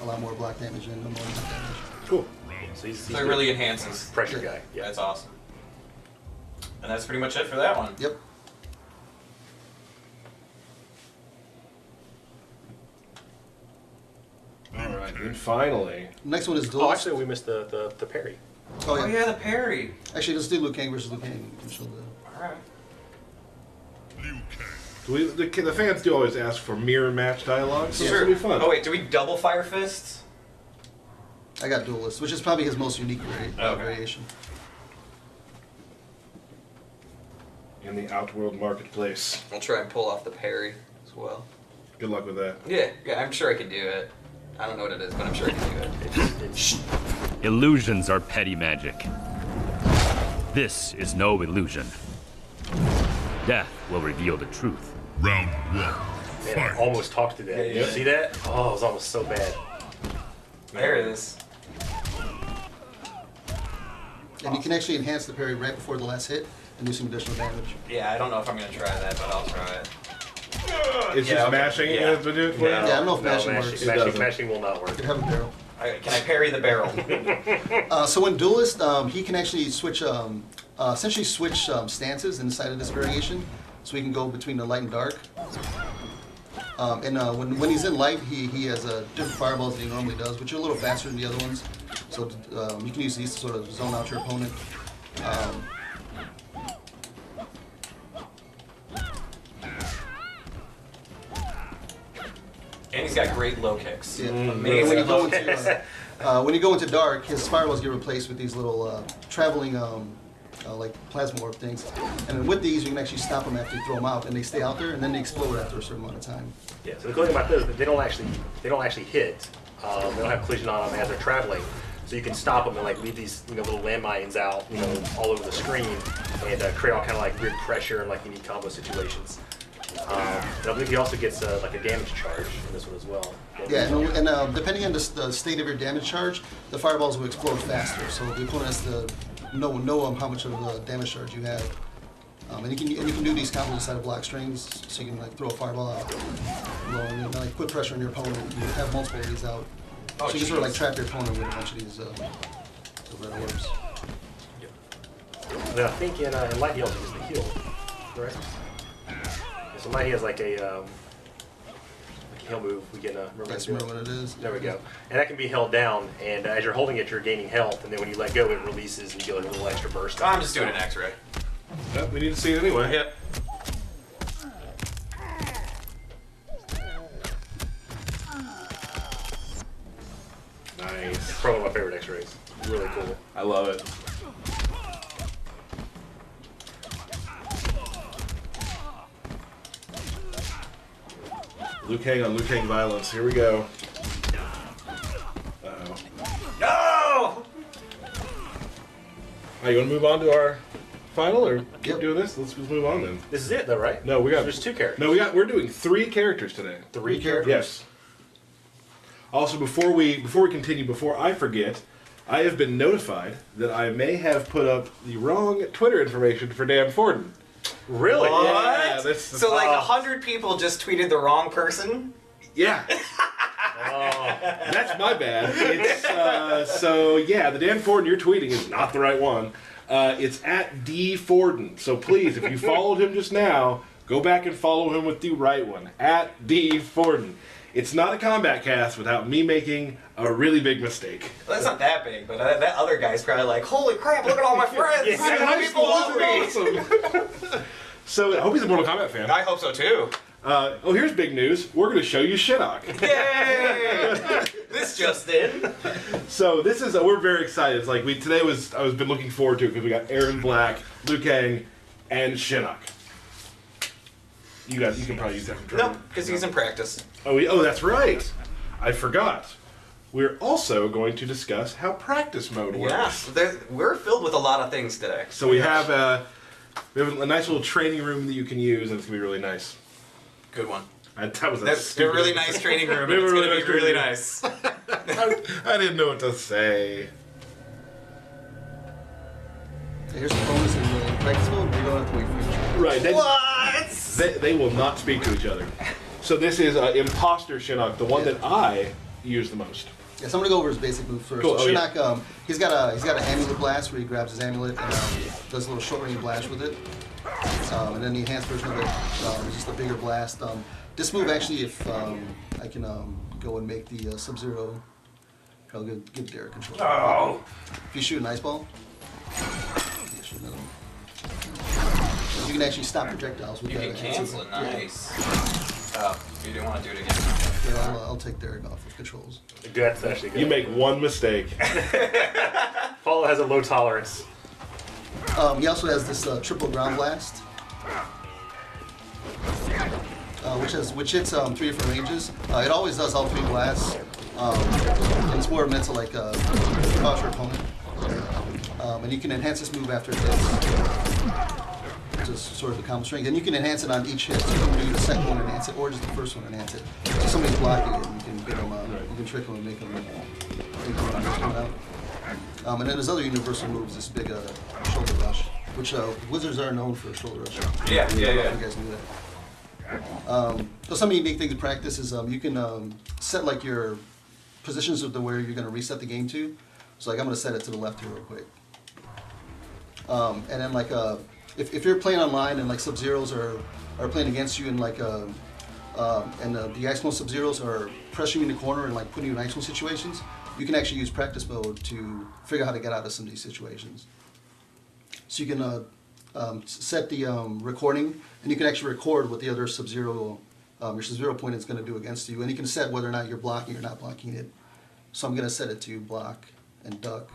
S11: a lot more block damage and more hit damage.
S1: Cool.
S10: So he's
S2: So it really enhances.
S10: pressure guy.
S2: Yeah, that's awesome. And that's pretty much it for that one.
S11: Yep.
S1: All right. And finally.
S11: Next one is duel.
S10: Oh, actually, we missed the parry.
S2: Oh yeah, the parry.
S11: Actually, let's do Liu Kang versus Liu Kang.
S2: Alright.
S1: The fans do always ask for mirror match dialogue, so
S2: Sure.
S1: it'll be fun.
S2: Oh wait, do we double fire fists?
S11: I got Duelist, which is probably his most unique variation.
S1: In the Outworld marketplace.
S2: I'll try and pull off the parry as well.
S1: Good luck with that.
S2: Yeah, I'm sure I can do it. I don't know what it is, but I'm sure I can do it.
S12: Illusions are petty magic. This is no illusion. Death will reveal the truth.
S6: Round 1.
S10: Man, I almost talked to that.
S2: Yeah,
S10: Did you see that? Oh, it was almost so bad.
S2: There it is.
S11: And you can actually enhance the parry right before the last hit and do some additional damage.
S2: Yeah, I don't know if I'm gonna try that, but I'll try it.
S1: It's just mashing it has been doing it for you?
S11: Yeah, I don't know if mashing works.
S10: Mashing will not work.
S11: You could have a barrel.
S2: Can I parry the barrel?
S11: So in Duelist, he can actually switch, essentially switch stances inside of this variation. So he can go between the light and dark. When he's in light, he has different fireballs than he normally does, which are a little faster than the other ones. So you can use these to sort of zone out your opponent.
S2: And he's got great low kicks.
S11: Yeah.
S2: Amazing
S11: When you go into dark, his fireballs get replaced with these little traveling like plasma orb things. And then with these, you can actually stop them after you throw them out, and they stay out there, and then they explode after a certain amount of time.
S10: Yeah. So the cool thing about this is that they don't actually hit. They don't have collision on them as they're traveling. So you can stop them and like leave these little landmines out all over the screen and create all kind of like weird pressure and like unique combo situations. And I believe he also gets like a damage charge in this one as well.
S11: Yeah, and depending on the state of your damage charge, the fireballs will explode faster. So the opponent has to know how much of a damage charge you have. And you can do these combos inside of block strings, so you can like throw a fireball out, and then like put pressure on your opponent. You have multiple of these out, so you can sort of like trap your opponent with a bunch of these red orbs.
S10: And then I think in light he also uses the heal, correct? So light he has like a heal move. We can
S11: remember what it is.
S10: There we go. And that can be held down, and as you're holding it, you're gaining health, and then when you let go, it releases, and you get a little extra burst.
S2: I'm just doing an X-ray.
S1: Yep, we need to see it anyway.
S2: Yep.
S1: Nice.
S10: It's probably one of my favorite X-rays. Really cool.
S1: I love it. Liu Kang on Liu Kang violence. Here we go. Uh-oh.
S2: No!
S1: You want to move on to our final, or keep doing this? Let's move on then.
S10: This is it, though, right?
S1: No, we got.
S10: There's 2 characters.
S1: No, we're doing 3 characters today.
S10: 3 characters.
S1: Yes. Also, before we continue, before I forget, I have been notified that I may have put up the wrong Twitter information for Dan Forden.
S10: Really?
S2: What?
S1: Yeah,
S2: so like 100 people just tweeted the wrong person?
S1: Yeah. That's my bad. It's, so yeah, the Dan Forden you're tweeting is not the right one. It's at D Forden. So please, if you followed him just now, go back and follow him with the right one. At D Forden. It's not a Kombat Kast without me making a really big mistake.
S2: Well, that's not that big, but that other guy's probably like, holy crap, look at all my friends! People love me!
S1: So I hope he's a Mortal Kombat fan.
S2: I hope so too.
S1: Oh, here's big news. We're going to show you Shinnok.
S2: Yay! This just in.
S1: So this is we're very excited. It's like I was been looking forward to it because we got Erron Black, Liu Kang, and Shinnok. You can probably use that for training.
S2: Nope, because he's in practice.
S1: Oh, that's right. I forgot. We're also going to discuss how practice mode works.
S2: Yeah, we're filled with a lot of things today.
S1: So we have a nice little training room that you can use, and it's going to be really nice.
S2: Good one.
S1: That's a
S2: really nice training room. It's going to be really nice.
S1: I didn't know what to say.
S11: Here's the bonus in the practice mode. We don't have to wait for each other.
S1: Right.
S2: What?
S1: They will not speak to each other. So this is Imposter Shinnok, the one that I use the most.
S11: Yeah, so I'm gonna go over his basic move first.
S1: Cool.
S11: So Shinnok, he's got an amulet blast where he grabs his amulet and does a little short range blast with it. And then the enhanced version of it is just a bigger blast. This move actually, if I can go and make the Sub-Zero, I'll give Derek control.
S2: Oh.
S11: If you shoot an ice ball, you can actually stop projectiles with that.
S2: You can cancel it. Nice. Oh, you didn't want to do it again.
S11: Yeah, I'll take Derek off of controls.
S10: That's actually good.
S1: You make one mistake.
S10: Paulo has a low tolerance.
S11: He also has this triple ground blast, which hits 3 different ranges. It always does all 3 blasts, and it's more meant to like cause your opponent. And you can enhance this move after it hits. Just sort of the combo strength, and you can enhance it on each hit. So you can do the second one enhance it, or just the first one enhance it. So if somebody's blocking it, you can get them. You can trick them and make them out. And then there's other universal moves. This big shoulder rush, which wizards are known for shoulder rush.
S2: Yeah.
S11: You guys knew that. So some unique things in practice is you can set like your positions of where you're going to reset the game to. So like I'm going to set it to the left here real quick. And then like if you're playing online and like Sub-Zeros are playing against you and like the Ice Mode Sub-Zeros are pressuring you in the corner and like putting you in Ice Mode situations, you can actually use practice mode to figure out how to get out of some of these situations. So you can set the recording, and you can actually record what the other Sub-Zero, your Sub-Zero opponent is going to do against you, and you can set whether or not you're blocking or not blocking it. So I'm going to set it to block and duck.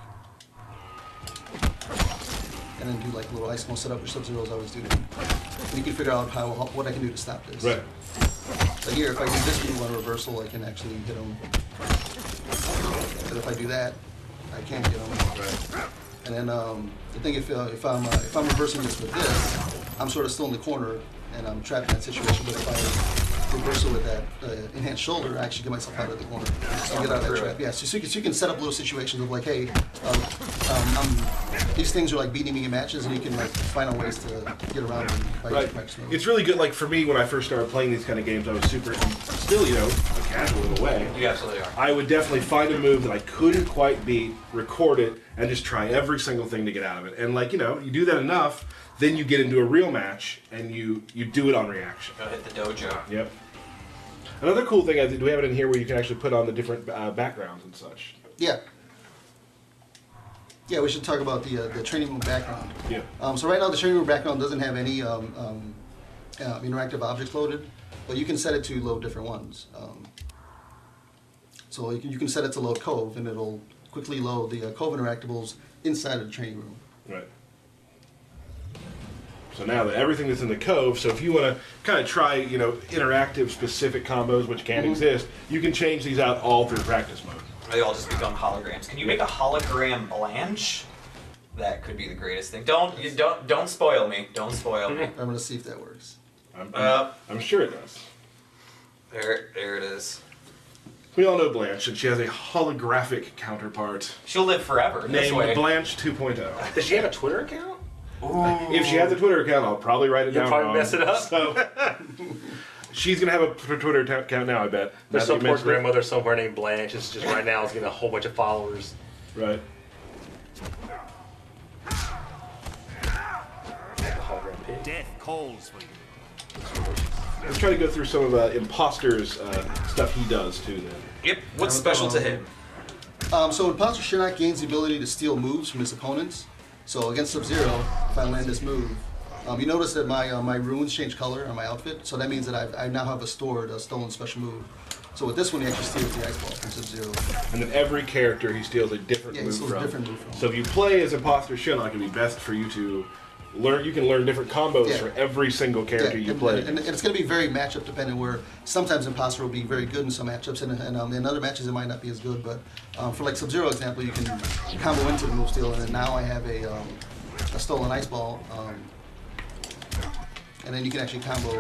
S11: And then do like a little ice mode setup, which Sub-Zeros always do. And you can figure out what I can do to stop this.
S1: Right.
S11: So here, if I do this move on reversal, I can actually hit him. But if I do that, I can't get him.
S1: Right.
S11: And then the thing, if I'm reversing this with this, I'm sort of still in the corner and I'm trapped in that situation. But if I reversal with that enhanced shoulder, I actually get myself out of the corner. So I get out of that trap. Yeah, so you can set up little situations of like, hey, these things are like beating me in matches, and you can like find out ways to get around them by practice mode.
S1: It's really good. Like for me, when I first started playing these kind of games, I was still, you know, a casual in a way.
S2: You absolutely are.
S1: I would definitely find a move that I couldn't quite beat, record it, and just try every single thing to get out of it. And like, you know, you do that enough, then you get into a real match, and you do it on reaction.
S2: Go hit the dojo.
S1: Yep. Another cool thing, do we have it in here where you can actually put on the different backgrounds and such?
S11: Yeah. Yeah, we should talk about the training room background.
S1: Yeah.
S11: So right now the training room background doesn't have any interactive objects loaded, but you can set it to load different ones. So you can set it to load Cove, and it'll quickly load the Cove interactables inside of the training room.
S1: Right. So now that everything that's in the Cove, so if you want to kind of try, you know, interactive specific combos which can exist, you can change these out all through practice mode.
S2: They all just become holograms. Can you make a hologram Blanche? That could be the greatest thing. Don't spoil me. Don't spoil me.
S11: I'm gonna see if that works.
S1: I'm sure it does.
S2: There it is.
S1: We all know Blanche, and she has a holographic counterpart.
S2: She'll live forever.
S1: Named Blanche 2.0.
S10: Does she have a Twitter account?
S2: Ooh.
S1: If she has a Twitter account, I'll probably write it down.
S10: You'll probably mess it up.
S1: So, she's gonna have a Twitter account now, I bet.
S10: There's some poor grandmother somewhere named Blanche. It's just right now is getting a whole bunch of followers.
S1: Right.
S6: Death calls for you.
S1: Let's try to go through some of Imposter's stuff he does too. Then.
S2: Yep. What's special to him?
S11: So Imposter Shinnok gains the ability to steal moves from his opponents. So against Sub-Zero, if I land this move, you notice that my runes change color on my outfit. So that means that I now have a stolen special move. So with this one, he actually steals the Ice Ball from Sub-Zero.
S1: And then every character he steals a different move from.
S11: Different move from.
S1: So if you play as Imposter Shinnok, it'd be best for you to learn. You can learn different combos for every single character you play.
S11: And it's going to be very matchup dependent. Where sometimes Imposter will be very good in some matchups, and in other matches it might not be as good. But for like Sub-Zero example, you can combo into the move steal, and then now I have a stolen Ice Ball, and then you can actually combo.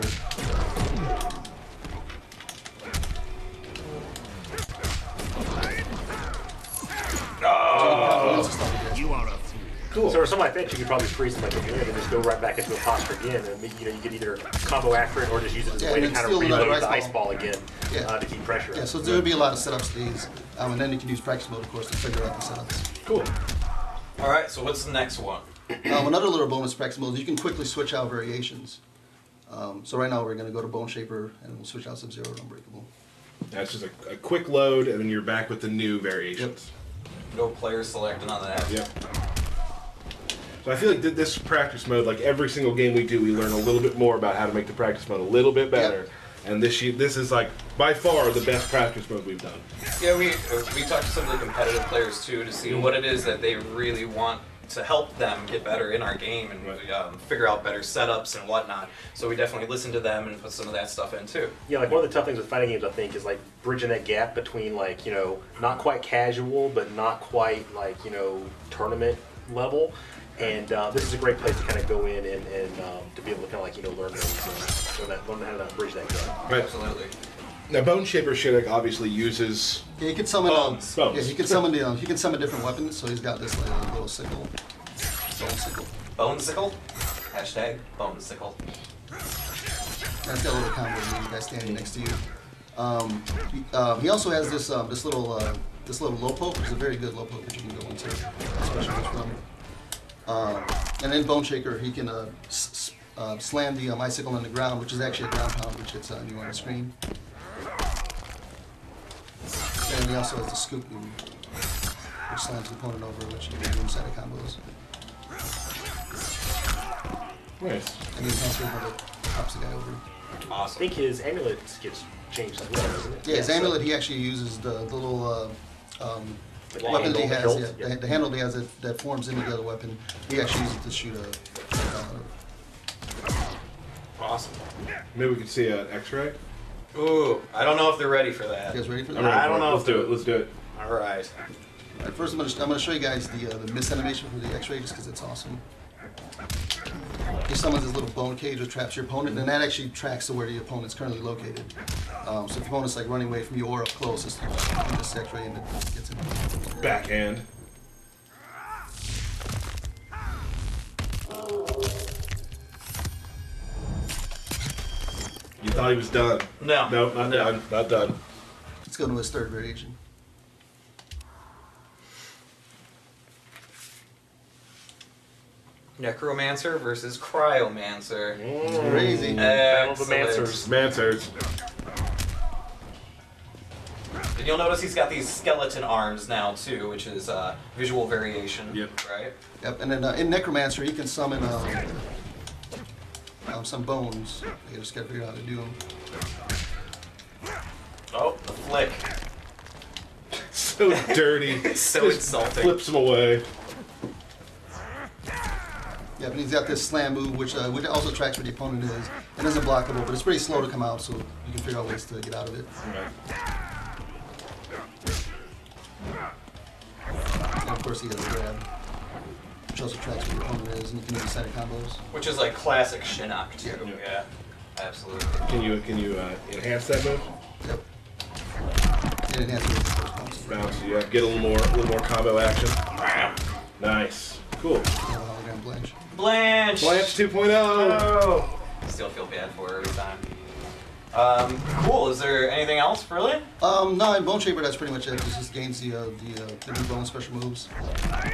S10: You are a fool. Cool. So for something like that, you could probably freeze them like a minute and just go right back into Imposter again, and you could either combo after it or just use it as a way to kind of reload the Ice Ball again to keep pressure.
S11: Yeah, so there would be a lot of setups to these, and then you can use practice mode, of course, to figure out the setups.
S1: Cool.
S2: All right. So what's the next one?
S11: Another little bonus practice mode is you can quickly switch out variations. So right now we're going to go to Bone Shaper, and we'll switch out Sub-Zero to Unbreakable.
S1: That's just a quick load, and then you're back with the new variations.
S2: No player select, none of that.
S1: Yep. So I feel like this practice mode, like every single game we do, we learn a little bit more about how to make the practice mode a little bit better. And this is like by far the best practice mode we've done.
S2: Yeah, we talked to some of the competitive players too to see what it is that they really want to help them get better in our game and figure out better setups and whatnot. So we definitely listen to them and put some of that stuff in too.
S10: Yeah, like one of the tough things with fighting games, I think, is like bridging that gap between like, you know, not quite casual, but not quite like, you know, tournament level. And this is a great place to kind of go in and to be able to kind of like, you know, learn how to bridge that gap.
S1: Right.
S2: Absolutely.
S1: Now, Bone Shaper Shinnok obviously uses
S11: he can summon
S1: bones.
S11: Yeah, he can summon he can summon different weapons. So he's got this like little sickle, bone sickle.
S2: Bone sickle. Hashtag bone sickle.
S11: That's got a little combo with you guys standing next to you. He also has this this little low poke, which is a very good low poke that you can go into, especially from. And in Bone Shaker, he can slam the icicle on the ground, which is actually a ground pound, which hits you on the screen. And he also has the scoop move, which slams the opponent over, which you can do inside of combos.
S1: Nice.
S11: And the enhancer move pops the guy over.
S2: Awesome.
S10: I think his amulet gets changed as well, doesn't it?
S11: Yeah, his amulet, he actually uses the little weapon that he has, the handle he has that forms into the other weapon. He actually uses it to shoot
S2: Awesome.
S1: Maybe we could see an X-ray.
S2: Ooh, I don't know if they're ready for that.
S11: You guys ready for that?
S2: I don't know.
S1: Let's do it. Let's do it.
S2: All right.
S11: First, I'm gonna show you guys the mist animation for the X-ray, just because it's awesome. he summons this little bone cage which traps your opponent, and that actually tracks to where the opponent's currently located. So if the opponent's like running away from you or up close, it's just X-ray and it gets him.
S1: Backhand. You thought he was done.
S2: No.
S1: Nope, not done. Not done.
S11: Let's go to his third variation.
S2: Necromancer versus Cryomancer.
S11: Crazy.
S10: Battle of the Mancers.
S1: Mancers.
S2: And you'll notice he's got these skeleton arms now too, which is visual variation.
S1: Yep.
S2: Right?
S11: Yep, and then in Necromancer, he can summon some bones. I just gotta figure out how to do them.
S2: Oh, the flick.
S1: So dirty.
S2: So
S1: Just
S2: insulting.
S1: Flips him away.
S11: Yeah, but he's got this slam move, which also tracks where the opponent is, and isn't blockable, but it's pretty slow to come out, so you can figure out ways to get out of it.
S1: Right.
S11: And of course, he has a grab, which also tracks where the opponent is, and you can do side combos.
S2: Which is like classic Shinnok too. Yeah, absolutely.
S1: Can you enhance that move?
S11: Yep. And enhance it with the first bounce.
S1: Bounce, yeah. Get a little more combo action. Nice. Cool.
S11: Hologram Blanche.
S2: Blanche
S1: 2.0.
S2: Oh. Still feel bad for her every time. Cool. Is there anything else, really?
S11: No, in Bone Shaper, that's pretty much it. It just gains the new bone special moves.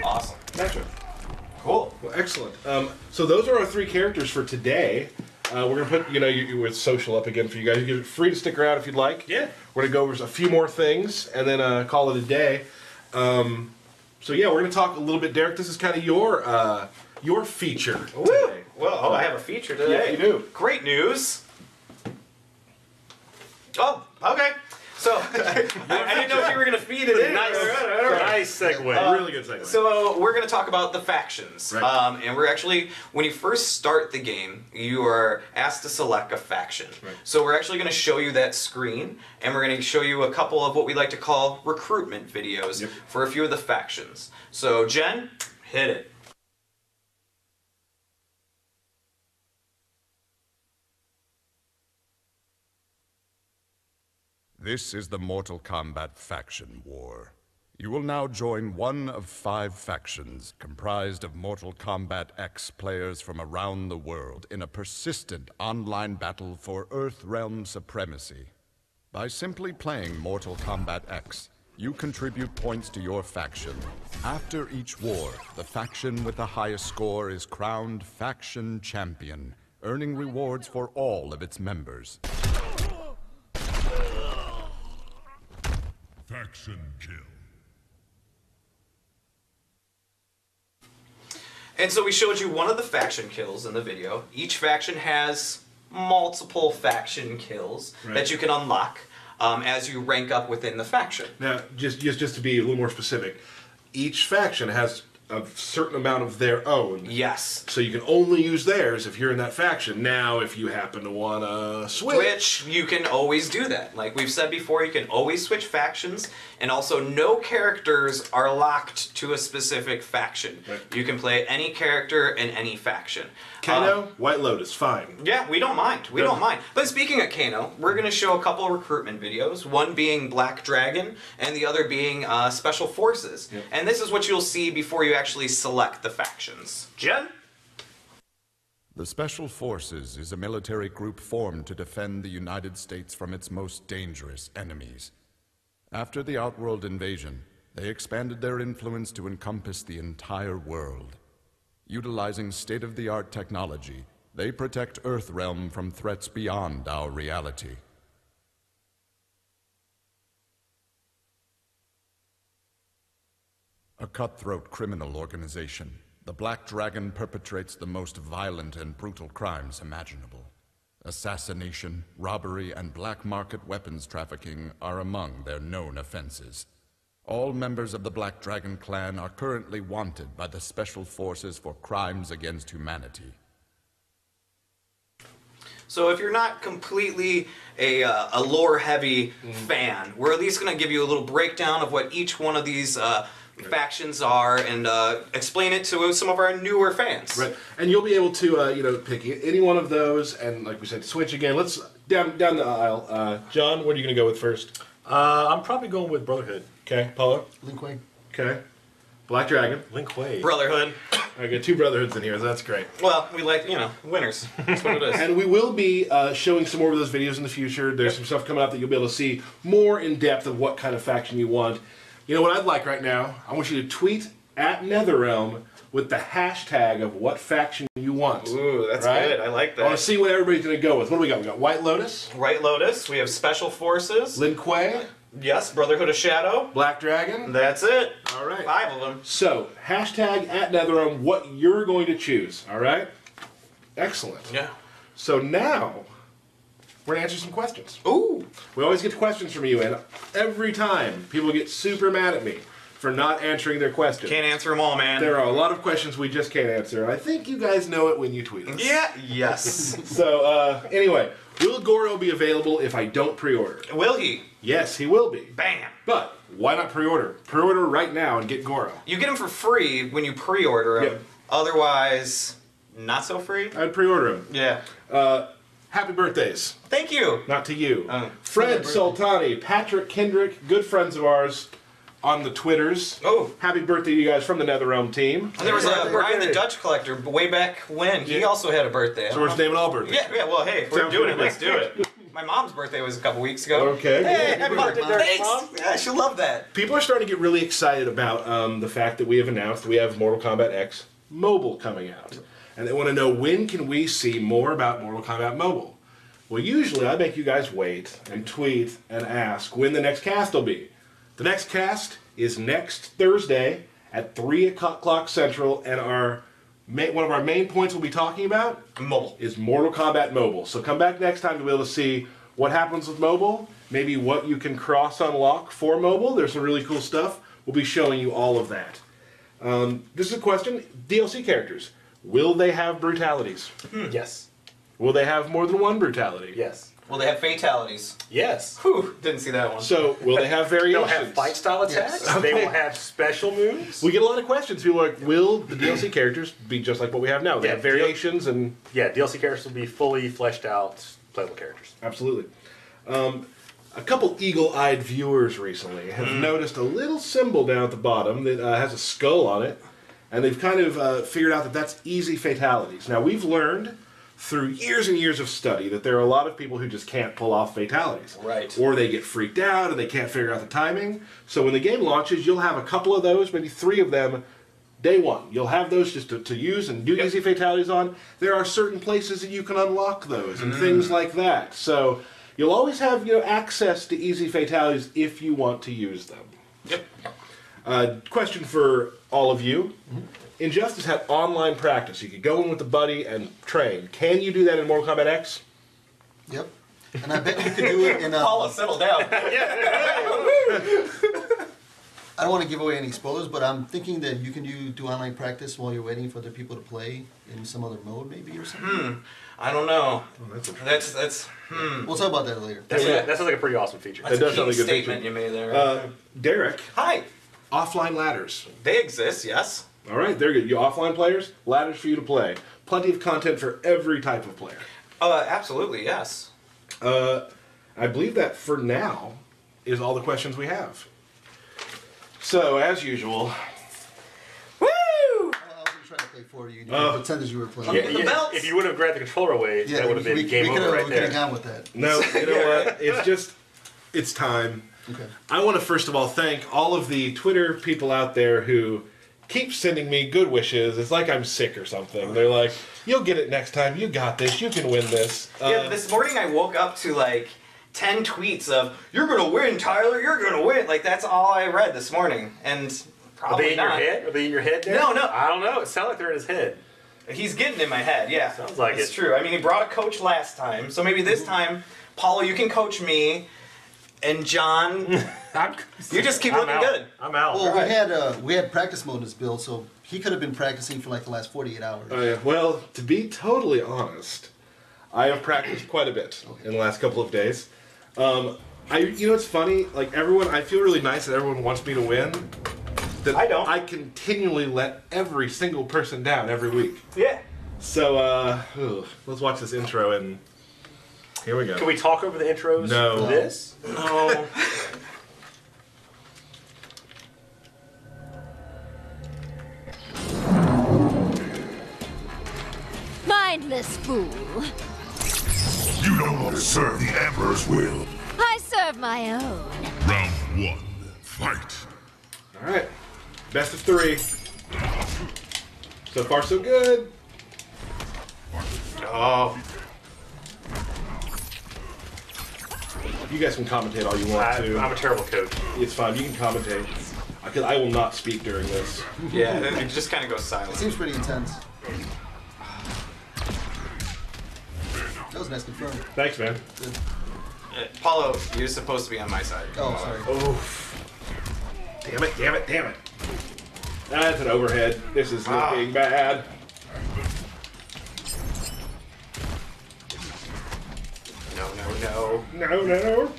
S2: Awesome.
S1: Gotcha.
S2: Cool.
S1: Well, excellent. So those are our 3 characters for today. We're gonna put you with social up again for you guys. You're free to stick around if you'd like.
S10: Yeah.
S1: We're gonna go over a few more things and then call it a day. So yeah, we're gonna talk a little bit, Derek. This is kind of your feature today.
S2: Well, I have a feature today.
S1: Yeah, you do.
S2: Great news. Oh, okay. So, I didn't know if you were going to feed it in.
S10: Nice segue.
S1: Really good segue.
S2: So, we're going to talk about the factions.
S1: Right.
S2: And we're actually, when you first start the game, you are asked to select a faction.
S1: Right.
S2: So, we're actually going to show you that screen, and we're going to show you a couple of what we like to call recruitment videos for a few of the factions. So, Jen, hit it.
S13: This is the Mortal Kombat Faction War. You will now join one of 5 factions comprised of Mortal Kombat X players from around the world in a persistent online battle for Earthrealm supremacy. By simply playing Mortal Kombat X, you contribute points to your faction. After each war, the faction with the highest score is crowned Faction Champion, earning rewards for all of its members.
S6: Faction kill.
S2: And so we showed you one of the faction kills in the video. Each faction has multiple faction kills that you can unlock as you rank up within the faction.
S1: Now, just to be a little more specific, each faction has a certain amount of their own.
S2: Yes.
S1: So you can only use theirs if you're in that faction. Now, if you happen to want to switch,
S2: you can always do that. Like we've said before, you can always switch factions, and also no characters are locked to a specific faction.
S1: Right.
S2: You can play any character in any faction.
S1: Kano, White Lotus, fine.
S2: Yeah, we don't mind. We don't mind. But speaking of Kano, we're going to show a couple of recruitment videos, one being Black Dragon, and the other being Special Forces.
S1: Yep.
S2: And this is what you'll see before you actually select the factions. Jen?
S13: The Special Forces is a military group formed to defend the United States from its most dangerous enemies. After the Outworld invasion, they expanded their influence to encompass the entire world. Utilizing state-of-the-art technology, they protect Earthrealm from threats beyond our reality. A cutthroat criminal organization, the Black Dragon perpetrates the most violent and brutal crimes imaginable. Assassination, robbery, and black market weapons trafficking are among their known offenses. All members of the Black Dragon clan are currently wanted by the Special Forces for crimes against humanity.
S2: So if you're not completely a lore-heavy fan, we're at least going to give you a little breakdown of what each one of these factions are and explain it to some of our newer fans.
S1: Right, and you'll be able to pick any one of those, and like we said, switch again. Let's down the aisle. John, what are you going to go with first?
S10: I'm probably going with Brotherhood.
S1: Okay, Paulo.
S11: Lin Kuei.
S1: Okay, Black Dragon.
S10: Lin Kuei.
S2: Brotherhood.
S1: I got 2 Brotherhoods in here, so that's great.
S2: Well, we like winners. That's what it is.
S1: And we will be showing some more of those videos in the future. There's some stuff coming out that you'll be able to see more in depth of what kind of faction you want. You know what I'd like right now? I want you to tweet at NetherRealm with the hashtag of what faction you want.
S2: Ooh, that's good. I like that.
S1: I want to see what everybody's going to go with. What do we got? We got White Lotus.
S2: White Lotus. We have Special Forces.
S1: Lin Kuei.
S2: Yes, Brotherhood of Shadow.
S1: Black Dragon.
S2: That's it.
S1: All right.
S2: 5 of them.
S1: So, hashtag at NetherRealm what you're going to choose. All right? Excellent.
S2: Yeah.
S1: So now, we're going to answer some questions.
S2: Ooh.
S1: We always get questions from you, and every time people get super mad at me for not answering their questions.
S2: Can't answer them all, man.
S1: There are a lot of questions we just can't answer, and I think you guys know it when you tweet us.
S2: Yeah. Yes.
S1: So, anyway, will Gore be available if I don't pre-order?
S2: Will he?
S1: Yes, he will be.
S2: Bam.
S1: But why not pre-order? Pre-order right now and get Gore.
S2: You get him for free when you pre-order him.
S1: Yep.
S2: Otherwise, not so free.
S1: I'd pre-order him.
S2: Yeah.
S1: Happy birthdays.
S2: Thank you.
S1: Not to you. Fred Sultani, Patrick Kendrick, good friends of ours on the Twitters.
S2: Oh.
S1: Happy birthday to you guys from the NetherRealm team.
S2: And there was Brian the Dutch Collector way back when. He also had a birthday.
S1: So we're just naming all birthdays.
S2: Yeah, well, hey, if we're
S1: Sounds
S2: doing it,
S1: good.
S2: let's do it. My mom's birthday was a couple weeks ago.
S1: Okay.
S2: Hey, happy birthday,
S4: birthday,
S2: Mom. Yeah, she'll love that.
S1: People are starting to get really excited about the fact that we have announced we have Mortal Kombat X Mobile coming out. And they want to know, when can we see more about Mortal Kombat Mobile? Well, usually I make you guys wait and tweet and ask when the next cast will be. The next cast is next Thursday at 3 o'clock Central, and one of our main points we'll be talking about is Mortal Kombat Mobile. So come back next time to be able to see what happens with mobile, maybe what you can cross-unlock for mobile. There's some really cool stuff. We'll be showing you all of that. This is a question. DLC characters. Will they have brutalities?
S10: Yes.
S1: Will they have more than one brutality?
S10: Yes.
S2: Will they have fatalities?
S10: Yes.
S2: Whew, didn't see that one.
S1: So, will they have variations?
S10: They'll have fight-style attacks.
S1: Yes.
S10: They
S1: Okay.
S10: will have special moves.
S1: We get a lot of questions. People are like, will the DLC characters be just like what we have now? They have variations and...
S10: Yeah, DLC characters will be fully fleshed out playable characters.
S1: Absolutely. A couple eagle-eyed viewers recently have noticed a little symbol down at the bottom that has a skull on it, and they've kind of figured out that that's easy fatalities. Now, we've learned through years and years of study that there are a lot of people who just can't pull off fatalities.
S2: Right.
S1: Or they get freaked out and they can't figure out the timing. So when the game launches, you'll have a couple of those, maybe 3 of them, day one. You'll have those just to use and do easy fatalities on. There are certain places that you can unlock those and things like that. So you'll always have access to easy fatalities if you want to use them.
S2: Yep.
S1: Question for all of you. Injustice had online practice. You could go in with a buddy and train. Can you do that in Mortal Kombat X?
S11: Yep. And I bet you could do it in
S2: Paula, settle down.
S11: I don't want to give away any spoilers, but I'm thinking that you can do online practice while you're waiting for other people to play in some other mode, maybe, or something.
S2: I don't know.
S11: That's We'll talk about that later.
S10: That sounds like a pretty awesome feature.
S2: That's
S1: That does
S2: a
S1: sound
S2: key
S1: like a good
S2: statement
S1: feature.
S2: you made there.
S1: Derek.
S2: Hi.
S1: Offline ladders.
S2: They exist, yes.
S1: All right, they're good. You offline players, ladders for you to play. Plenty of content for every type of player.
S2: Absolutely, yes.
S1: I believe that for now is all the questions we have. So, as usual,
S2: Woo!
S11: I was going to try to play for you. You pretend as you were playing.
S10: If you would have grabbed the controller away, that would have been game over right
S11: we
S10: there.
S11: could have gone with that.
S1: no, you know what? It's time.
S11: Okay.
S1: I want to first of all thank all of the Twitter people out there who keep sending me good wishes. It's like I'm sick or something. They're like, you'll get it next time. You got this. You can win this.
S2: Yeah, this morning I woke up to like 10 tweets of, you're going to win, Tyler, you're going to win. Like, that's all I read this morning. And probably
S10: Are they in
S2: not.
S10: your head? Are they in your head there?
S2: No.
S10: I don't know. It sounds like they're in his head.
S2: He's getting in my head, yeah.
S10: Sounds like
S2: it's
S10: it.
S2: true. I mean, he brought a coach last time, so maybe this time, Paulo, you can coach me, and John, you just keep looking
S10: out.
S2: good.
S10: I'm out.
S11: Well, we had practice mode in this build, so he could have been practicing for like the last 48 hours.
S1: Oh, yeah. Well, to be totally honest, I have practiced quite a bit in the last couple of days. It's funny, like everyone, I feel really nice that everyone wants me to win, that
S2: I don't.
S1: I continually let every single person down every week.
S2: Yeah.
S1: So, let's watch this intro and here we go.
S10: Can we talk over the intros
S1: No.
S10: for this?
S1: No.
S14: Mindless fool.
S6: You no longer serve the Emperor's will.
S14: I serve my own.
S6: Round 1. Fight.
S1: Alright. Best of 3. So far, so good.
S2: Oh.
S1: You guys can commentate all you want to.
S10: I'm a terrible coach.
S1: It's fine. You can commentate. I will not speak during this.
S2: Yeah, it just kind of goes
S11: It
S2: silent.
S11: seems pretty intense. That was nice confirmed.
S1: Thanks, man.
S11: Good.
S2: Paulo, you're supposed to be on my side.
S11: Oh, sorry.
S1: Oof. Damn it, damn it, damn it. That's an overhead. This is looking bad.
S2: No, no, no.
S1: No, no.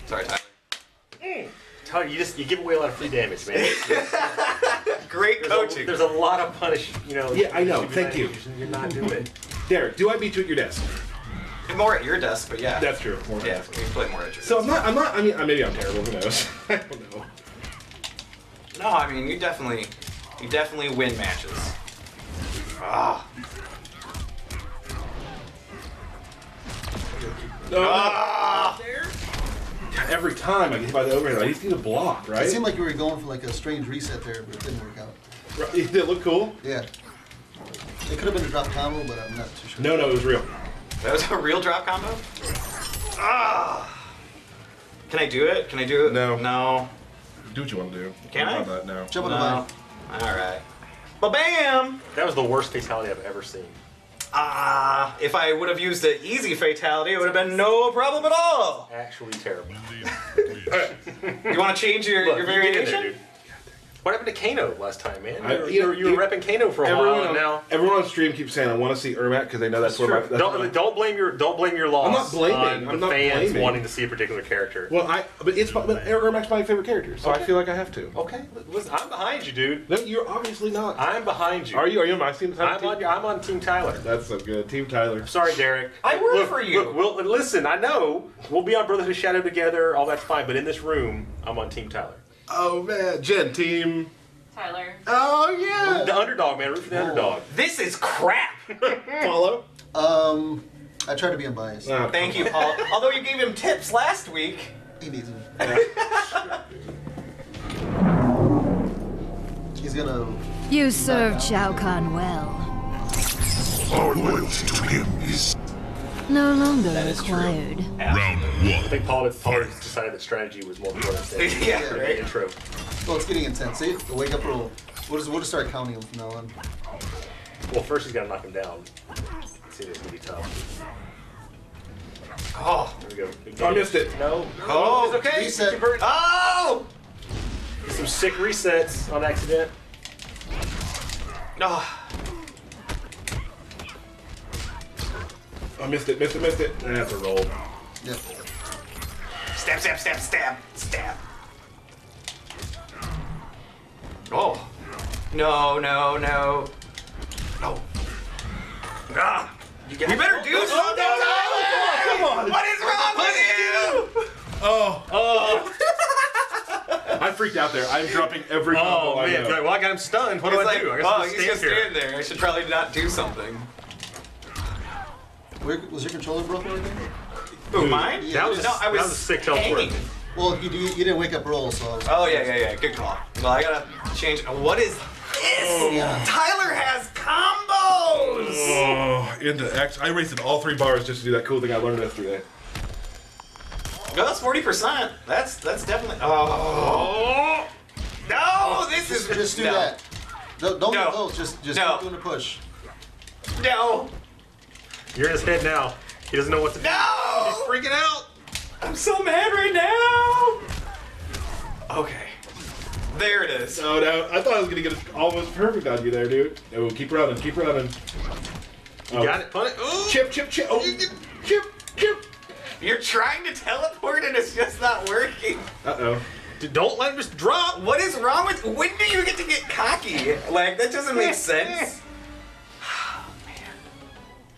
S2: Sorry, Tyler.
S10: Tyler, you give away a lot of free damage, man.
S2: Great coaching.
S10: There's a lot of punish.
S1: Yeah, I know. Thank you.
S10: You're not doing it.
S1: Derek, do I beat you at your desk?
S2: More at your desk, but yeah.
S1: That's true. More
S2: Yeah, we can play more at your
S1: So
S2: desk.
S1: I mean, maybe I'm terrible. Who knows? I don't know.
S2: No, I mean, you definitely win matches. Ah.
S1: God, every time I get hit by the overhead, I just need a block, right?
S11: It seemed like you were going for like a strange reset there, but it didn't work out.
S1: Right, did it look cool?
S11: Yeah. It could have been a drop combo, but I'm not too sure.
S1: No, it was real.
S2: That was a real drop combo? Ah! Can I do it? Can I do it?
S1: No.
S2: No.
S1: Do what you want to do.
S2: Can I?
S1: That, no.
S11: Jump on the
S2: No.
S11: bike.
S2: Alright. Ba-bam!
S10: That was the worst fatality I've ever seen.
S2: If I would have used the easy fatality, it would have been no problem at all.
S10: Actually terrible.
S2: You want to change your
S10: Look, you get in
S2: variation?
S10: there, dude. What happened to Kano last time, man?
S1: You
S10: You were repping Kano for a while, and now
S1: everyone on stream keeps saying I want to see Ermac because they know that's where my. That's
S10: don't blame your loss.
S1: I'm not blaming.
S10: On
S1: I'm
S10: the
S1: not
S10: fans
S1: blaming.
S10: wanting to see a particular character.
S1: Well, but Ermac's my favorite character, so I feel like I have to.
S10: Okay, listen, I'm behind you, dude.
S1: No, you're obviously not.
S10: I'm behind you.
S1: Are you? Are you on my team?
S10: I'm on Team Tyler.
S1: That's so good, Team Tyler.
S10: Sorry, Derek.
S2: I work for you.
S10: Look, listen, I know we'll be on Brotherhood of Shadow together. All that's fine, but in this room, I'm on Team Tyler.
S1: Oh man, Jen, Team.
S3: Tyler.
S1: Oh yeah.
S10: The underdog, man. Root for the underdog.
S2: This is crap!
S1: Follow.
S11: I try to be unbiased.
S2: Thank you, Paul. Although you gave him tips last week.
S11: He needs them. He's gonna.
S14: You served Shao Kahn well.
S6: Our loyalty to him is
S14: No longer required.
S6: round 1.
S10: I think Paul decided that strategy was more important than
S2: Yeah, right.
S10: intro.
S11: Well, it's getting intense. See, the wake up roll. We'll just start counting them from now on.
S10: Well, first he's got to knock him down. See, this is gonna be tough.
S2: Oh,
S10: There we go.
S1: Oh, I missed it.
S10: No.
S2: Oh,
S10: it's okay.
S11: Reset.
S2: oh!
S10: Some sick resets on accident.
S2: Oh.
S1: I missed it. That's a roll.
S11: Yep.
S2: Stab, stab, stab, stab, stab. Oh. No, no, no. No. Ah. You better do something, Tyler!
S1: Come on.
S2: What is wrong with you?
S1: Oh. I freaked out there. I'm dropping every combo I know.
S10: Well, I got him stunned. What do I do? I guess
S2: He's just standing there. I should probably not do something.
S11: Was your controller broken or anything?
S2: Who, mine?
S11: Yeah,
S10: That was a sick teleport.
S2: hanging.
S11: Well, you didn't wake up roll, so.
S2: Oh, yeah. Good call. Well, I gotta change. What is this?
S11: Yeah.
S2: Tyler has combos!
S1: Oh, into X. I wasted all 3 bars just to do that cool thing I learned yesterday.
S2: No, that's 40%. That's definitely. Oh. No, this is.
S11: Just do
S2: no.
S11: that. Don't
S2: No.
S11: go. Just
S2: No.
S11: keep doing the push.
S2: No.
S10: You're in his head now. He doesn't know what to do.
S2: No!
S10: He's freaking out.
S2: I'm so mad right now. Okay. There it is.
S1: Oh no, I thought I was gonna get it almost perfect on you there, dude. Oh, keep running.
S10: You got it. Punt it. Ooh.
S1: Chip. Oh, chip.
S2: You're trying to teleport and it's just not working.
S1: Uh-oh.
S10: Don't let him just drop.
S2: What is wrong with... When do you get to get cocky? Like, that doesn't make sense.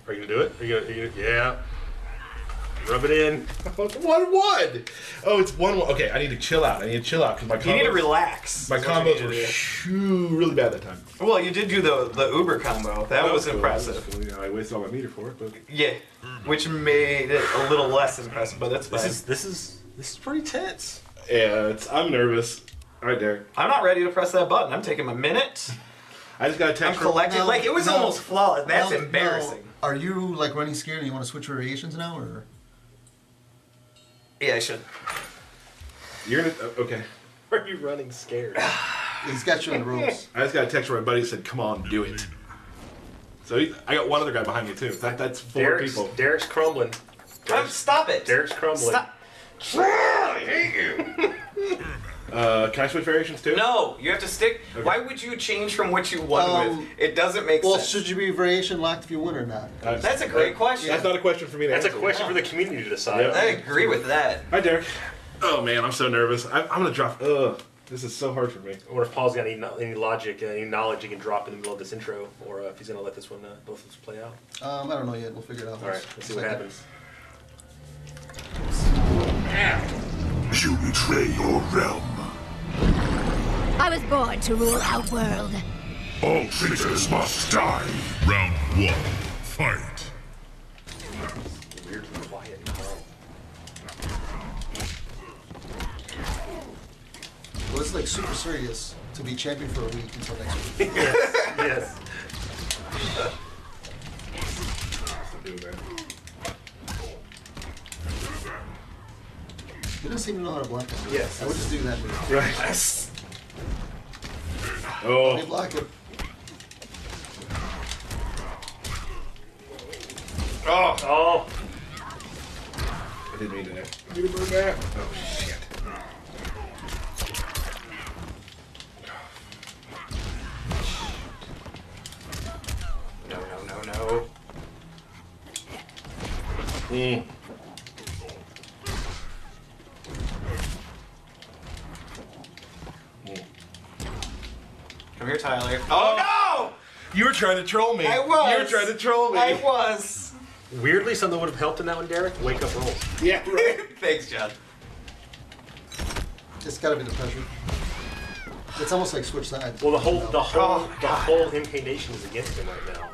S10: Are you gonna do it? Are you gonna yeah. Rub it in.
S1: 1-1. Oh, it's 1-1. Okay, I need to chill out. Because my combos...
S2: You need to relax.
S1: My combos were really bad that time.
S2: Well, you did do the Uber combo. That was impressive.
S1: Cool. Yeah, I wasted all my meter for it, but...
S2: Yeah, which made it a little less impressive, but that's fine.
S10: This is pretty tense.
S1: Yeah, I'm nervous. All right, Derek.
S2: I'm not ready to press that button. I'm taking my minute.
S1: I just got a text.
S2: I'm collecting.
S11: No,
S2: like, it was
S11: no,
S2: almost flawless. That's
S11: no,
S2: embarrassing.
S11: no. Are you like running scared and you want to switch variations now, or?
S2: Yeah, I should.
S1: You're gonna okay.
S10: Are you running scared?
S11: He's got you in the ropes.
S1: I just got a text from my buddy who said, "Come on, do it." So I got one other guy behind me too. That's 4 people.
S10: Derek's crumbling.
S2: Stop it.
S10: Derek's crumbling.
S2: Stop.
S1: I hate you. Can I switch variations too?
S2: No, you have to stick. Okay. Why would you change from what you won with? It doesn't make
S11: well,
S2: sense.
S11: Should you be variation locked if you win or not?
S2: That's a great question.
S1: That's not a question for me to answer.
S10: That's a question for the community to decide.
S2: I agree with that.
S1: Hi, Derek. Oh man, I'm so nervous. I'm gonna drop. Ugh, this is so hard for me.
S10: I wonder if Paul's got any logic, any knowledge he can drop in the middle of this intro, or if he's gonna let this one both of us play out.
S11: I don't know yet. We'll figure it out.
S10: All right, let's see what happens.
S6: You betray your realm.
S14: I was born to rule our world.
S6: All traitors must die. Round 1, fight.
S10: Weirdly quiet and calm.
S11: Well, it's like super serious to be champion for a week until next week.
S10: Yes.
S11: You don't seem to know how to block that.
S10: Yes.
S11: I would just do that move.
S1: Right.
S2: Yes.
S1: Oh.
S11: Let me block it.
S10: Oh.
S1: I didn't mean to. I need to burn that. Oh shit.
S2: No. Come here, Tyler. Oh no!
S1: You were trying to troll me.
S2: I was.
S1: You were trying to troll me.
S2: I was.
S10: Weirdly, something would have helped in that one, Derek. Wake up rolls.
S1: Yeah. Right.
S2: Thanks, John.
S11: It's got to be the pressure. It's almost like switch sides.
S10: Well, the whole incarnation is against him right now.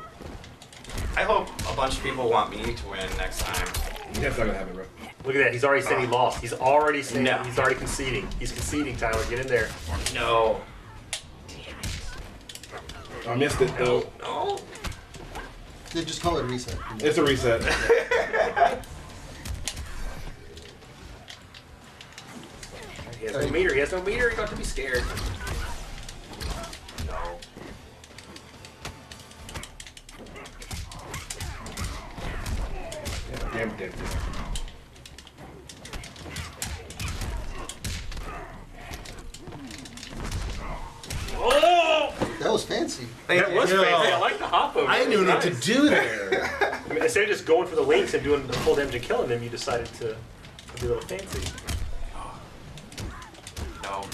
S2: I hope a bunch of people want me to win next time.
S1: That's not gonna happen, bro.
S10: Look at that. He's already saying he lost. He's already saying
S2: No.
S10: he's already conceding. He's conceding, Tyler. Get in there.
S2: No.
S1: I missed it though.
S2: No.
S11: They just call it a reset.
S1: It's a reset.
S10: He has no meter. He has no meter. You got to be scared.
S2: No.
S1: Damn it.
S10: Oh!
S11: That was fancy.
S10: That was fancy. I like the hop over.
S1: I didn't even know what to do there.
S10: I mean, instead of just going for the links and doing the full damage and killing them, you decided to be a little fancy.
S2: No.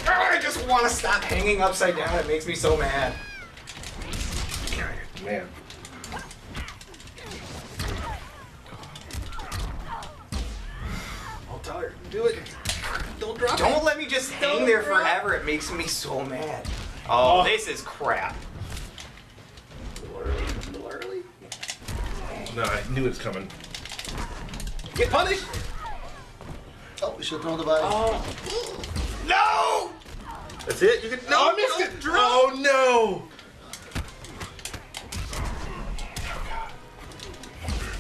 S2: I just want to stop hanging upside down. It makes me so mad.
S1: Man.
S10: Oh, Tyler, do it. Don't drop it.
S2: Don't let me just hang there forever. It makes me so mad. Oh, this is crap.
S10: A little early.
S1: No, I knew it was coming.
S10: Get punished.
S11: Oh, we should throw the body.
S2: No!
S10: That's it. You can. No,
S1: I missed it. Oh no!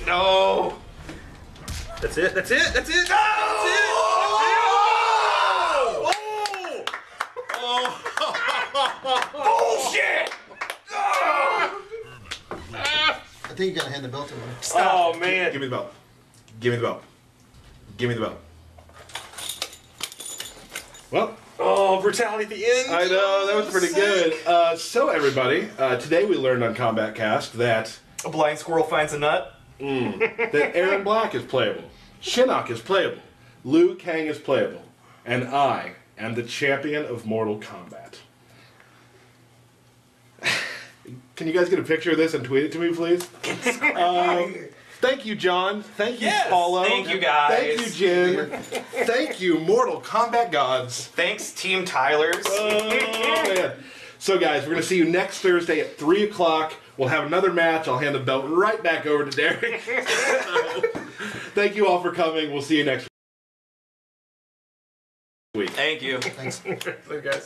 S2: No!
S10: That's it. That's it. That's it.
S2: No!
S10: That's it.
S2: Bullshit!
S11: I think you gotta hand the belt to him.
S10: Oh man!
S1: Give me the belt. Give me the belt. Give me the belt. Well.
S10: Oh, brutality at the end.
S1: I know, that was pretty good. So everybody, today we learned on Kombat Kast that
S2: A blind squirrel finds a nut.
S1: That Erron Black is playable. Shinnok is playable. Liu Kang is playable. And I am the champion of Mortal Kombat. Can you guys get a picture of this and tweet it to me, please? Thank you, John. Thank you, Paulo.
S2: Thank you, guys.
S1: Thank you, Jim. Thank you, Mortal Kombat gods.
S2: Thanks, Team Tylers.
S1: Oh, man. So, guys, we're going to see you next Thursday at 3 o'clock. We'll have another match. I'll hand the belt right back over to Derek. Thank you all for coming. We'll see you next week.
S2: Thank you.
S11: Thanks.
S1: Thanks, guys.